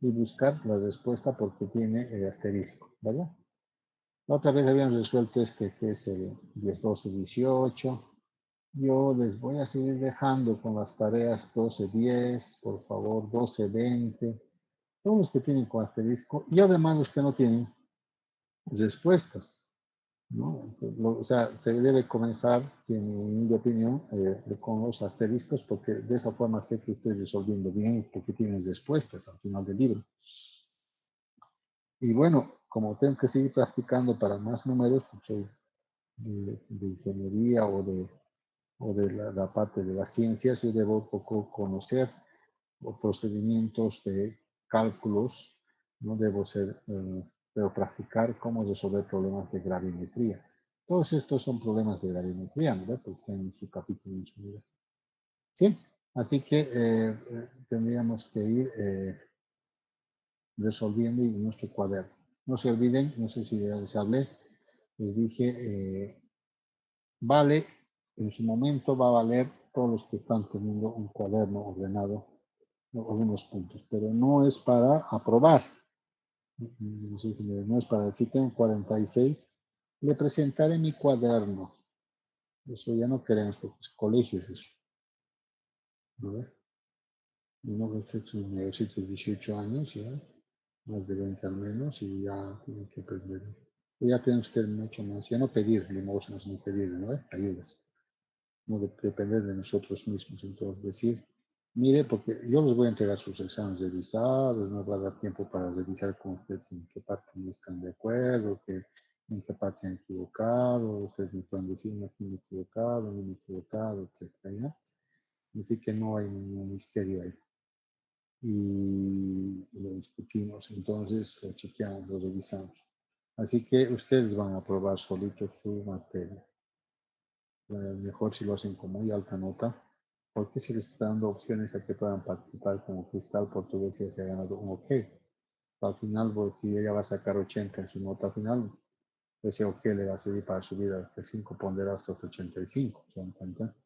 Speaker 1: y buscar la respuesta porque tiene asterisco, ¿verdad? La otra vez habíamos resuelto este que es el 10, 12, 18. Yo les voy a seguir dejando con las tareas 12, 10, por favor, 12, 20. Todos los que tienen con asterisco y además los que no tienen respuestas, ¿no? O sea, se debe comenzar, en mi opinión, con los asteriscos porque de esa forma sé que estoy resolviendo bien porque tienen respuestas al final del libro. Y bueno, como tengo que seguir practicando para más números, porque soy de ingeniería o de la parte de las ciencias, yo debo un poco conocer los procedimientos de cálculos, no debo ser, debo practicar cómo resolver problemas de gravimetría. Todos estos son problemas de gravimetría, ¿no? Porque están en su capítulo en su vida. ¿Sí? Así que tendríamos que ir resolviendo en nuestro cuaderno. No se olviden, no sé si ya les hablé, les dije, vale, en su momento va a valer todos los que están teniendo un cuaderno ordenado, algunos puntos, pero no es para aprobar. No sé si no es para decir, tengo 46, le presentaré mi cuaderno. Eso ya no queremos porque es colegio eso. ¿No? Y no sus mayores 18 años ya, más de 20 al menos, y ya tienen que aprender. Ya tenemos que ir mucho más, ya no pedir limosnas ni pedir, ¿no? Ayudas. No depender de nosotros mismos. Entonces decir, mire, porque yo les voy a entregar sus exámenes revisados, no va a dar tiempo para revisar con ustedes en qué parte no están de acuerdo, en qué parte han equivocado, ustedes me pueden decir, no, me he equivocado, no me he equivocado, etc. Así que no hay ningún misterio ahí. Y lo discutimos, entonces lo chequeamos, lo revisamos. Así que ustedes van a probar solitos su materia. Mejor si lo hacen con muy alta nota, porque si les está dando opciones a que puedan participar como Cristal Portugués y se ha ganado un OK. Al final, porque ella va a sacar 80 en su nota final, ese OK le va a servir para subir a 5 ponderar hasta 85, ¿se dan cuenta?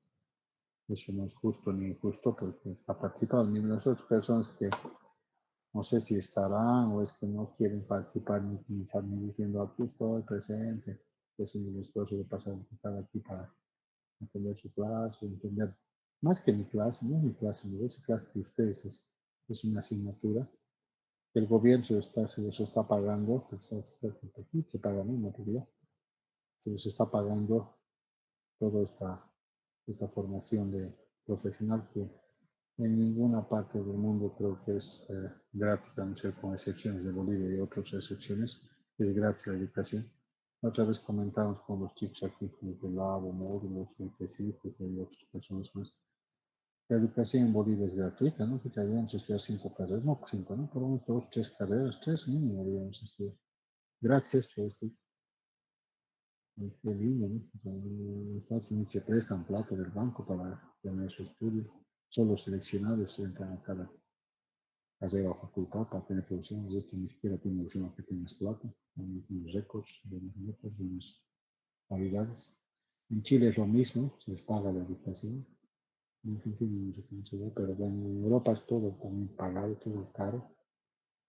Speaker 1: Eso no es justo ni injusto porque ha participado ni las otras personas que no sé si estarán o es que no quieren participar ni diciendo aquí estoy presente. Es un esfuerzo de pasar estar aquí para entender su clase, entender más que mi clase, no es mi clase, no es su clase de ustedes, es una asignatura que el gobierno se los está pagando, se paga mi materia, se los está pagando toda esta formación de profesional que en ninguna parte del mundo creo que es gratis, a no ser con excepciones de Bolivia y otras excepciones, es gratis la educación. Otra vez comentamos con los chicos aquí, como el Labo, módulos, tesistas y otras personas más. La educación en Bolivia es gratuita, ¿no? Que deberíamos estudiar 5 carreras, no 5, ¿no? Por lo menos 2, 3 carreras, 3 mínimo deberíamos estudiar. Gracias por esto. Qué lindo, ¿no? En Estados Unidos se prestan plata del banco para tener su estudio. Solo seleccionados entran a cada carrera o facultad para tener profesiones. Esto ni siquiera tiene opción a que tengas plata. Tienes récords de las notas, de las habilidades. En Chile es lo mismo, se les paga la educación. En Argentina no sé cómo se ve, pero bueno, en Europa es todo también pagado, todo caro.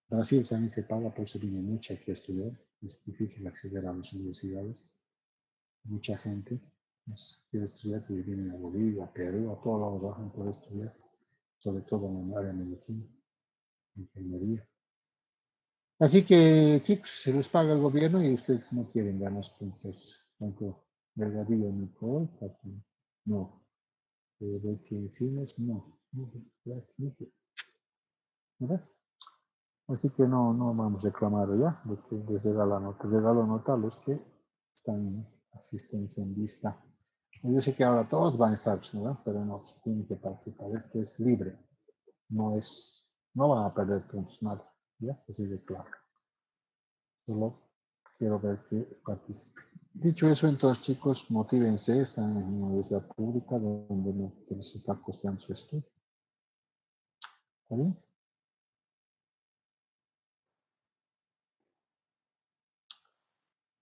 Speaker 1: Brasil también se paga, por eso viene mucha aquí a estudiar. Es difícil acceder a las universidades. Mucha gente quiere estudiar y vienen a Bolivia, a Perú, a todos lados bajan por estudiar, sobre todo en el área de medicina, ingeniería. Así que, chicos, se les paga el gobierno y ustedes no quieren ganas princesas. Tanto Delgadillo Nicole, no. Betsy Encinas, no. ¿Verdad? Así que no vamos a reclamar ya, de que les da la nota. Les da la nota a los que están en asistencia en vista. Yo sé que ahora todos van a estar, ¿verdad? Pero no, tienen que participar. Esto es libre. No van a perder puntos, nada. ¿Ya? Así de claro. Solo quiero ver que participen. Dicho eso, entonces, chicos, motívense. Están en una universidad pública donde no se les está costeando su estudio. ¿Está bien?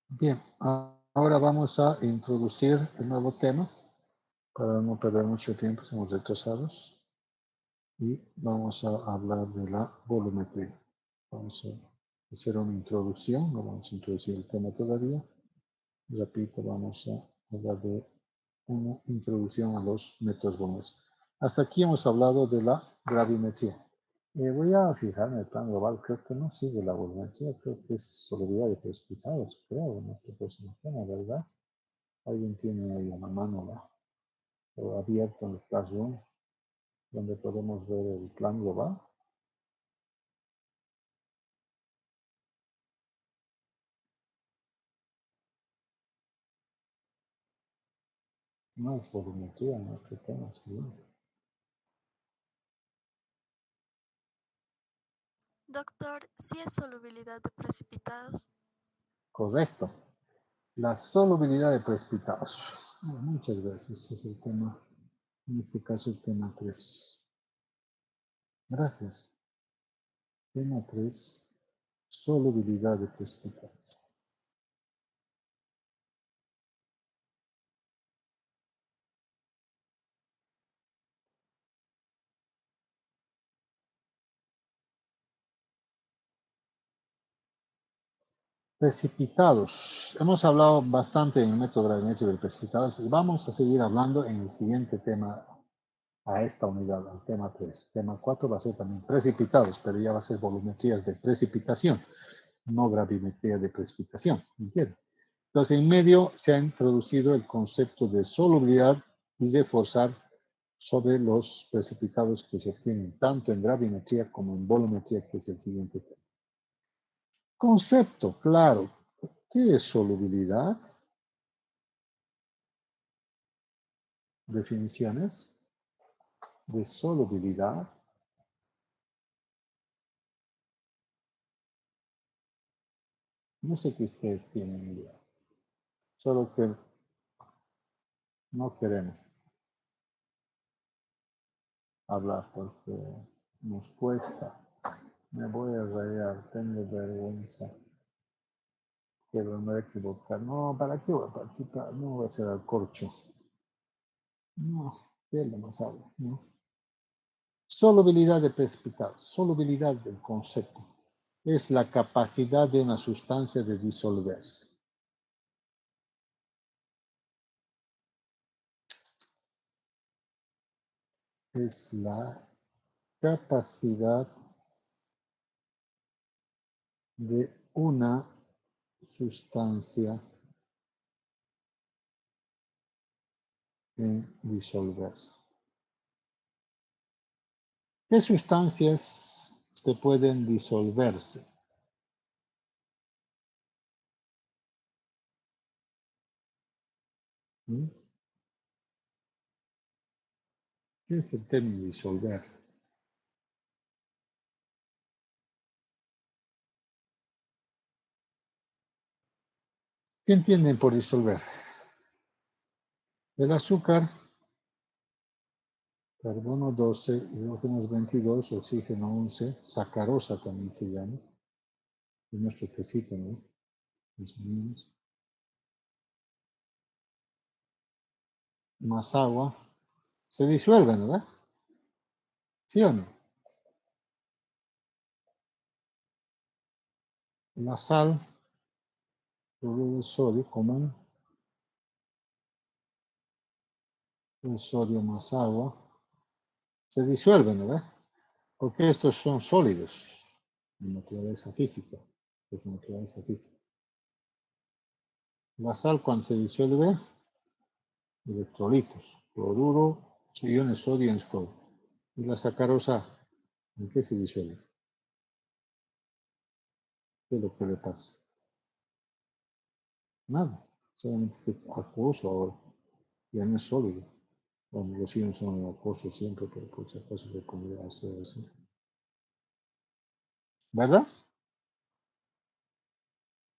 Speaker 1: Bien, ahora vamos a introducir el nuevo tema para no perder mucho tiempo, somos retrasados. Y vamos a hablar de la volumetría. Vamos a hacer una introducción, no vamos a introducir el tema todavía. Repito, vamos a hablar de una introducción a los métodos volumétricos. Hasta aquí hemos hablado de la gravimetría. Voy a fijarme en el plan global, creo que no sigue la volumetría, creo que es solubilidad de precipitados, creo, en este próximo tema, ¿verdad? Alguien tiene ahí a la mano o abierto en el Classroom, donde podemos ver el plan global. No es volumetría, no es tema, sí.
Speaker 4: Doctor, ¿sí es solubilidad de precipitados?
Speaker 1: Correcto. La solubilidad de precipitados. Muchas gracias. Ese es el tema, en este caso el tema 3. Gracias. Tema 3. Solubilidad de precipitados. Precipitados. Hemos hablado bastante en el método gravimétrico de precipitados y vamos a seguir hablando en el siguiente tema a esta unidad, al tema 3. Tema 4 va a ser también precipitados, pero ya va a ser volumetrías de precipitación, no gravimetría de precipitación. ¿Entienden? Entonces, en medio se ha introducido el concepto de solubilidad y de forzar sobre los precipitados que se obtienen tanto en gravimetría como en volumetría, que es el siguiente tema. Concepto, claro. ¿Qué es solubilidad? Definiciones de solubilidad. No sé qué ustedes tienen idea. Solo que no queremos hablar porque nos cuesta. Me voy a reír, tengo vergüenza. Pero me voy a equivocar. No, ¿para qué voy a participar? No voy a hacer al corcho. No, ¿qué le más habla? No. Solubilidad de precipitados. Solubilidad del concepto. Es la capacidad de una sustancia de disolverse. Es la capacidad de una sustancia en disolverse. ¿Qué sustancias se pueden disolverse? ¿Mm? ¿Qué es el término disolver? ¿Qué entienden por disolver? El azúcar, carbono 12, hidrógenos 22, oxígeno 11, sacarosa también se llama. Es nuestro tecito, ¿no? Más agua. Se disuelven, ¿verdad? ¿Sí o no? La sal, cloruro de sodio común, el sodio más agua, se disuelven, ¿verdad? Porque estos son sólidos, de naturaleza física, es de naturaleza física. La sal cuando se disuelve, electrolitos, cloruro, iones sodio y iones cloro. Y la sacarosa, ¿en qué se disuelve? ¿Qué es lo que le pasa? Nada, solamente que es acuoso ahora, ya no es sólido. Bueno, los iones son acuosos siempre, pero por si acaso se podría hacer así. ¿Verdad?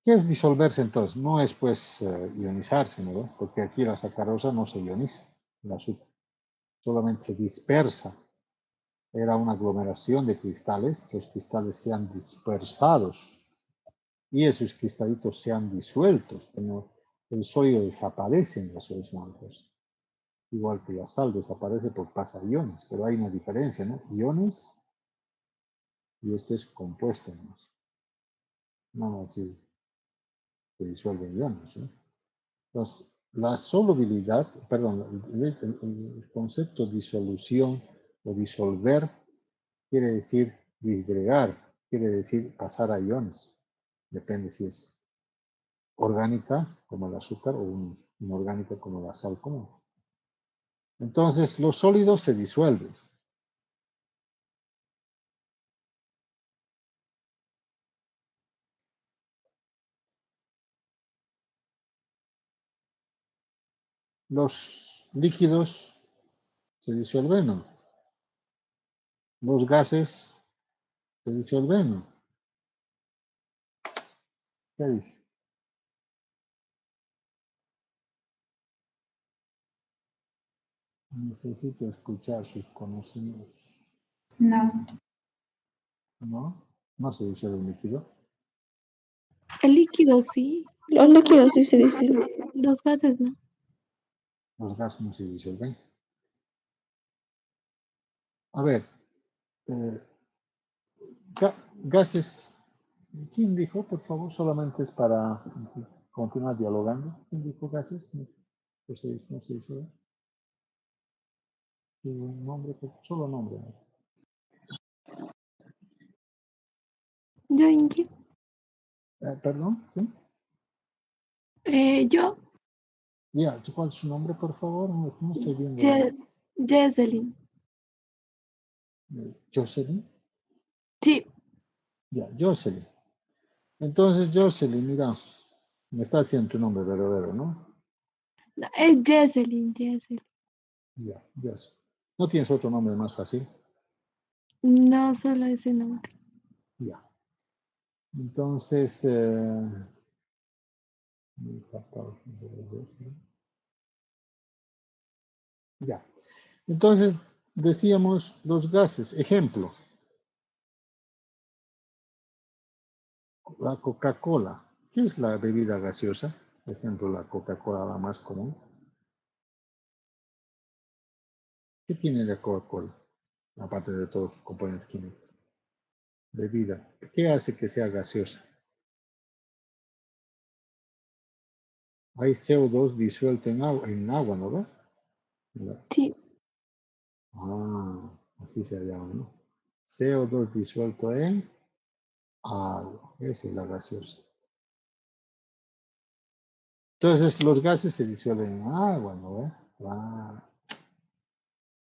Speaker 1: ¿Qué es disolverse entonces? No es pues ionizarse, ¿no? Porque aquí la sacarosa no se ioniza, el azúcar, solamente se dispersa. Era una aglomeración de cristales, los cristales se han dispersados y esos cristalitos se han disueltos, como el sólido desaparece en las solución aquosa. Igual que la sal desaparece por pasa iones, pero hay una diferencia, ¿no? Iones y esto es compuesto nomás. No, sí, se disuelve en iones, ¿eh? Entonces, la solubilidad, perdón, el concepto disolución o disolver quiere decir disgregar, quiere decir pasar a iones. Depende si es orgánica, como el azúcar, o inorgánica, como la sal común. Entonces, los sólidos se disuelven. Los líquidos se disuelven, ¿no? Los gases se disuelven, ¿no? ¿Qué dice? Necesito escuchar sus conocimientos.
Speaker 5: No.
Speaker 1: ¿No? ¿No se disuelve el líquido?
Speaker 6: El líquido sí,
Speaker 5: Los líquidos sí se disuelven.
Speaker 6: los gases no.
Speaker 1: Los gases no se disuelven. A ver, gases. ¿Quién dijo, por favor? Solamente es para continuar dialogando. ¿Quién dijo gases? No se disuelve. Un nombre, solo nombre.
Speaker 6: Yo, Inge.
Speaker 1: Perdón, ¿sí?
Speaker 6: Yo,
Speaker 1: Ya, ¿cuál es su nombre, por favor? No estoy viendo.
Speaker 6: Jesselyn.
Speaker 1: Jocelyn.
Speaker 6: Sí,
Speaker 1: Ya, Jocelyn. Entonces, Jocelyn, mira, me está haciendo tu nombre verdadero, ¿no?
Speaker 6: no, es Jesselyn.
Speaker 1: Ya, Jocelyn. ¿No tienes otro nombre más fácil?
Speaker 6: No solo ese nombre.
Speaker 1: Ya. Entonces, ya. Entonces, decíamos los gases. Ejemplo, la Coca-Cola. ¿Qué es la bebida gaseosa? Por ejemplo, la Coca-Cola, la más común. ¿Qué tiene la Coca-Cola? Aparte de todos sus componentes químicos. Bebida. ¿Qué hace que sea gaseosa? Hay CO2 disuelto en agua, ¿no ve?
Speaker 6: Sí,
Speaker 1: Ah, así se llama, ¿no? CO2 disuelto en agua. Esa es la gaseosa. Entonces, los gases se disuelven en agua, ¿no ve? Ah.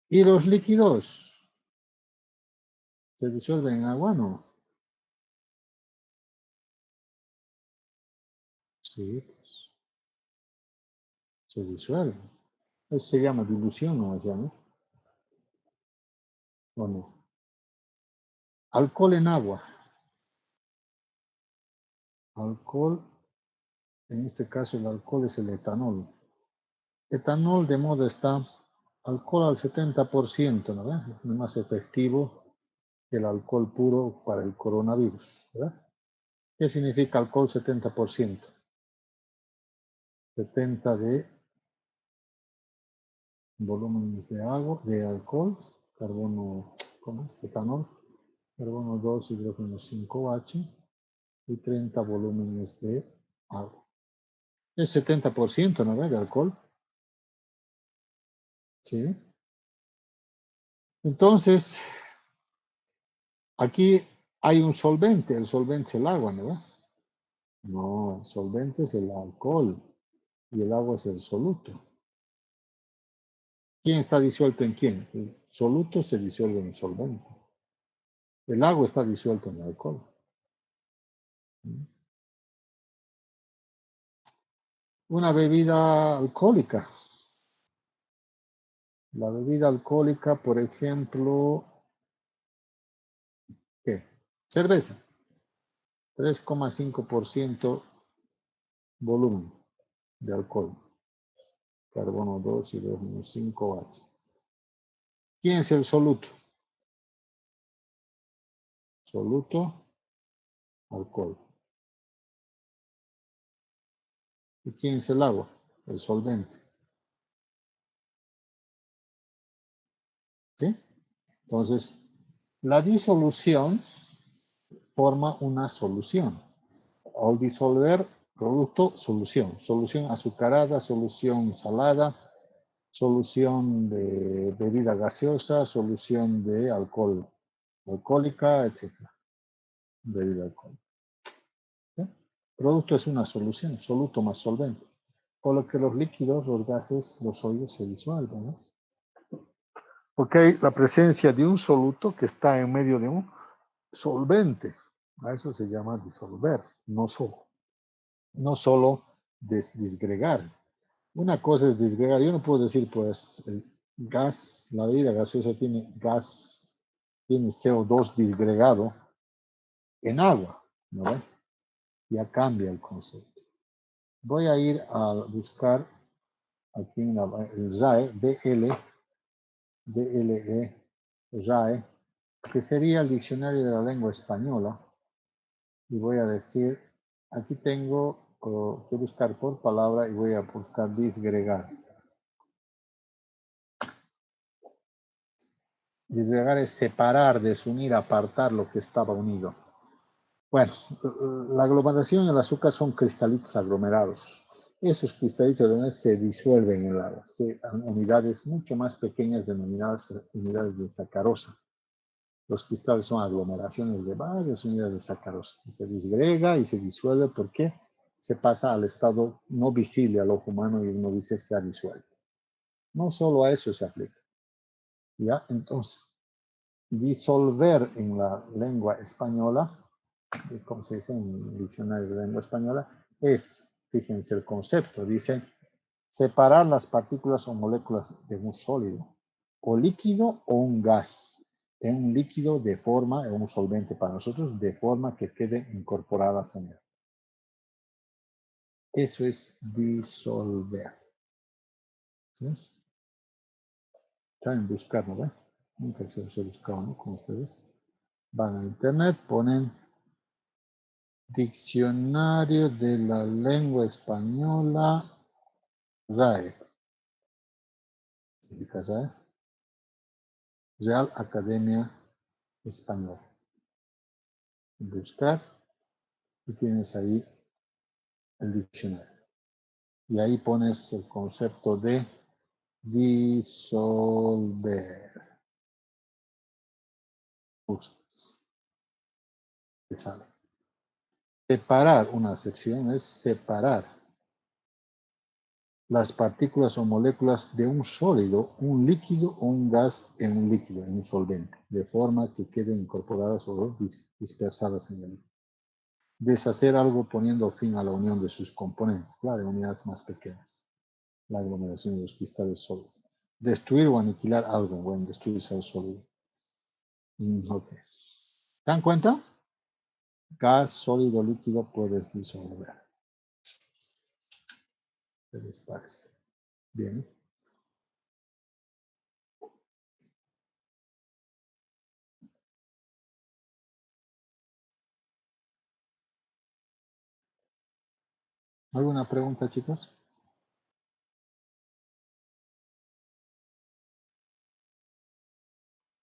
Speaker 1: ¿Y los líquidos se disuelven en agua, no? Sí, pues, se disuelven. Eso se llama dilución, ¿no? ¿O no? Alcohol en agua. Alcohol, en este caso el alcohol es el etanol. Etanol de moda está alcohol al 70%, ¿no? Es más efectivo que el alcohol puro para el coronavirus, ¿verdad? ¿Qué significa alcohol 70%? 70 de volúmenes de agua, de alcohol, carbono, ¿cómo es? Etanol, carbono 2, hidrógeno 5H y 30 volúmenes de agua. Es 70%, ¿no? De alcohol. ¿Sí? Entonces, aquí hay un solvente, el solvente es el agua, ¿no? No, el solvente es el alcohol y el agua es el soluto. ¿Quién está disuelto en quién? El soluto se disuelve en el solvente. El agua está disuelto en el alcohol. Una bebida alcohólica. La bebida alcohólica, por ejemplo, ¿qué? Cerveza. 3,5% volumen de alcohol. Carbono 2, hidrógeno 5H. ¿Quién es el soluto? Soluto, alcohol. ¿Y quién es el agua? El solvente. ¿Sí? Entonces, la disolución forma una solución. Al disolver, producto, solución. Solución azucarada, solución salada, solución de bebida gaseosa, solución de alcohol, alcohólica, etc. Bebida alcohólica. ¿Sí? Producto es una solución, soluto más solvente. Por lo que los líquidos, los gases, los sólidos se disuelven, ¿no? Porque hay la presencia de un soluto que está en medio de un solvente. A eso se llama disolver, no solo disgregar. Una cosa es disgregar. Yo no puedo decir, pues, el gas, la bebida gaseosa tiene gas, tiene CO2 disgregado en agua, ¿no ve? Ya cambia el concepto. Voy a ir a buscar aquí en el RAE, DLE, RAE, que sería el diccionario de la lengua española. Y voy a decir, aquí tengo que buscar por palabra y voy a buscar disgregar. Disgregar es separar, desunir, apartar lo que estaba unido. Bueno, la aglomeración y el azúcar son cristalitos aglomerados. Esos cristalitos aglomerados se disuelven en el agua, en unidades mucho más pequeñas denominadas unidades de sacarosa. Los cristales son aglomeraciones de varias unidades de sacarosa. Se disgrega y se disuelve porque se pasa al estado no visible al ojo humano y uno dice se ha disuelto. No solo a eso se aplica. ¿Ya? Entonces, disolver en la lengua española, como se dice en el diccionario de lengua española, es, fíjense el concepto, dice separar las partículas o moléculas de un sólido, o líquido o un gas, en un líquido de forma, en un solvente para nosotros, de forma que quede incorporadas en él. Eso es disolver. ¿Sí? Saben buscar, ¿no? Nunca se los he buscado, ¿no? Con ustedes. Van a internet, ponen Diccionario de la Lengua Española, RAE. ¿Significa RAE? Real Academia Española. Buscar y tienes ahí el diccionario. Y ahí pones el concepto de disolver. Buscas. Te sale. Separar, una acepción es separar las partículas o moléculas de un sólido, un líquido o un gas en un líquido, en un solvente, de forma que queden incorporadas o dispersadas en él. Deshacer algo poniendo fin a la unión de sus componentes, claro, en unidades más pequeñas. La aglomeración de los cristales sólidos. Destruir o aniquilar algo, bueno, destruirse al sólido. Ok. ¿Se dan cuenta? Gas, sólido, líquido, puedes disolver. ¿Qué les parece? Bien. ¿Alguna pregunta, chicos?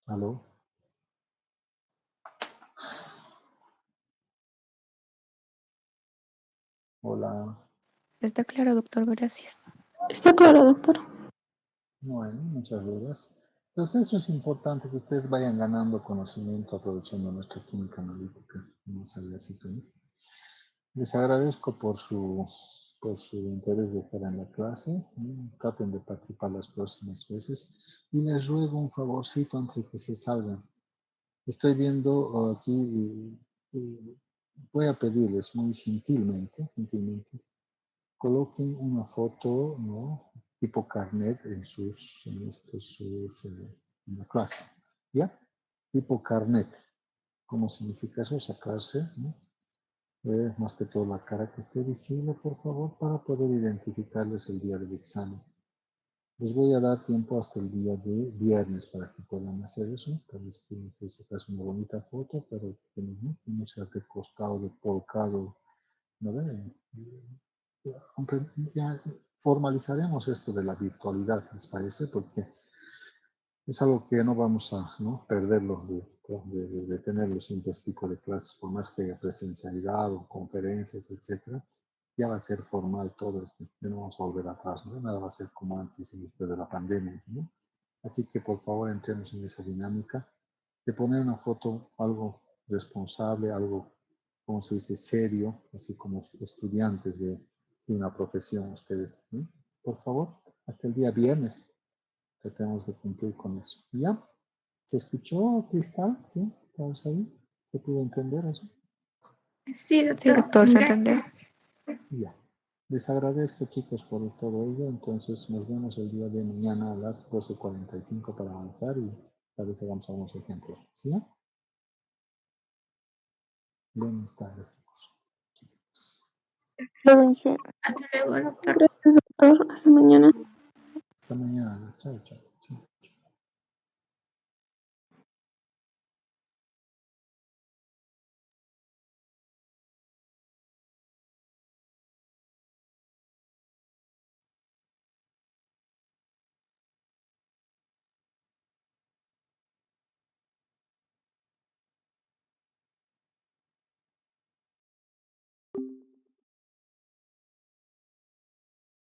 Speaker 1: ¿Aló? Hola.
Speaker 7: Está claro, doctor, gracias.
Speaker 5: Está claro, doctor.
Speaker 1: Bueno, muchas gracias. Entonces eso es importante que ustedes vayan ganando conocimiento aprovechando nuestra química analítica. Vamos a ver así también. Les agradezco por su interés de estar en la clase. Traten de participar las próximas veces. Y les ruego un favorcito antes de que se salgan. Estoy viendo aquí, voy a pedirles muy gentilmente, coloquen una foto, ¿no? Tipo carnet en en la clase. ¿Ya? Tipo carnet. ¿Cómo significa eso? Sacarse, ¿no? Más que todo la cara que esté visible, por favor, para poder identificarles el día del examen. Les voy a dar tiempo hasta el día de viernes para que puedan hacer eso. Tal vez tienen que sacarse una bonita foto, pero que no sea de costado, de polcado, ¿no ven? Ya formalizaremos esto de la virtualidad, ¿les parece? Porque es algo que no vamos a perderlo, de tener los simples tipos de clases, por más que haya presencialidad o conferencias, etcétera, ya va a ser formal todo esto, ya no vamos a volver atrás, ¿no? Nada va a ser como antes y después de la pandemia, ¿no? Así que por favor entremos en esa dinámica de poner una foto, algo responsable, algo, como se dice, serio, así como estudiantes de una profesión ustedes, ¿no? Por favor, hasta el día viernes tratemos de cumplir con eso. ¿Ya? ¿Se escuchó, Cristal? ¿Sí? ¿Estamos ahí? ¿Se pudo entender eso?
Speaker 3: Sí,
Speaker 7: Sí,
Speaker 3: doctor.
Speaker 7: doctor, ¿se
Speaker 3: Gracias.
Speaker 7: entendió?
Speaker 1: Ya. Les agradezco, chicos, por todo ello. Entonces, nos vemos el día de mañana a las 12:45 para avanzar y tal vez hagamos algunos ejemplos. ¿Sí? Buenas tardes, chicos.
Speaker 5: Lo dije.
Speaker 3: Hasta luego, doctor.
Speaker 5: Gracias, doctor. Hasta mañana.
Speaker 1: Hasta mañana. Chao, chao.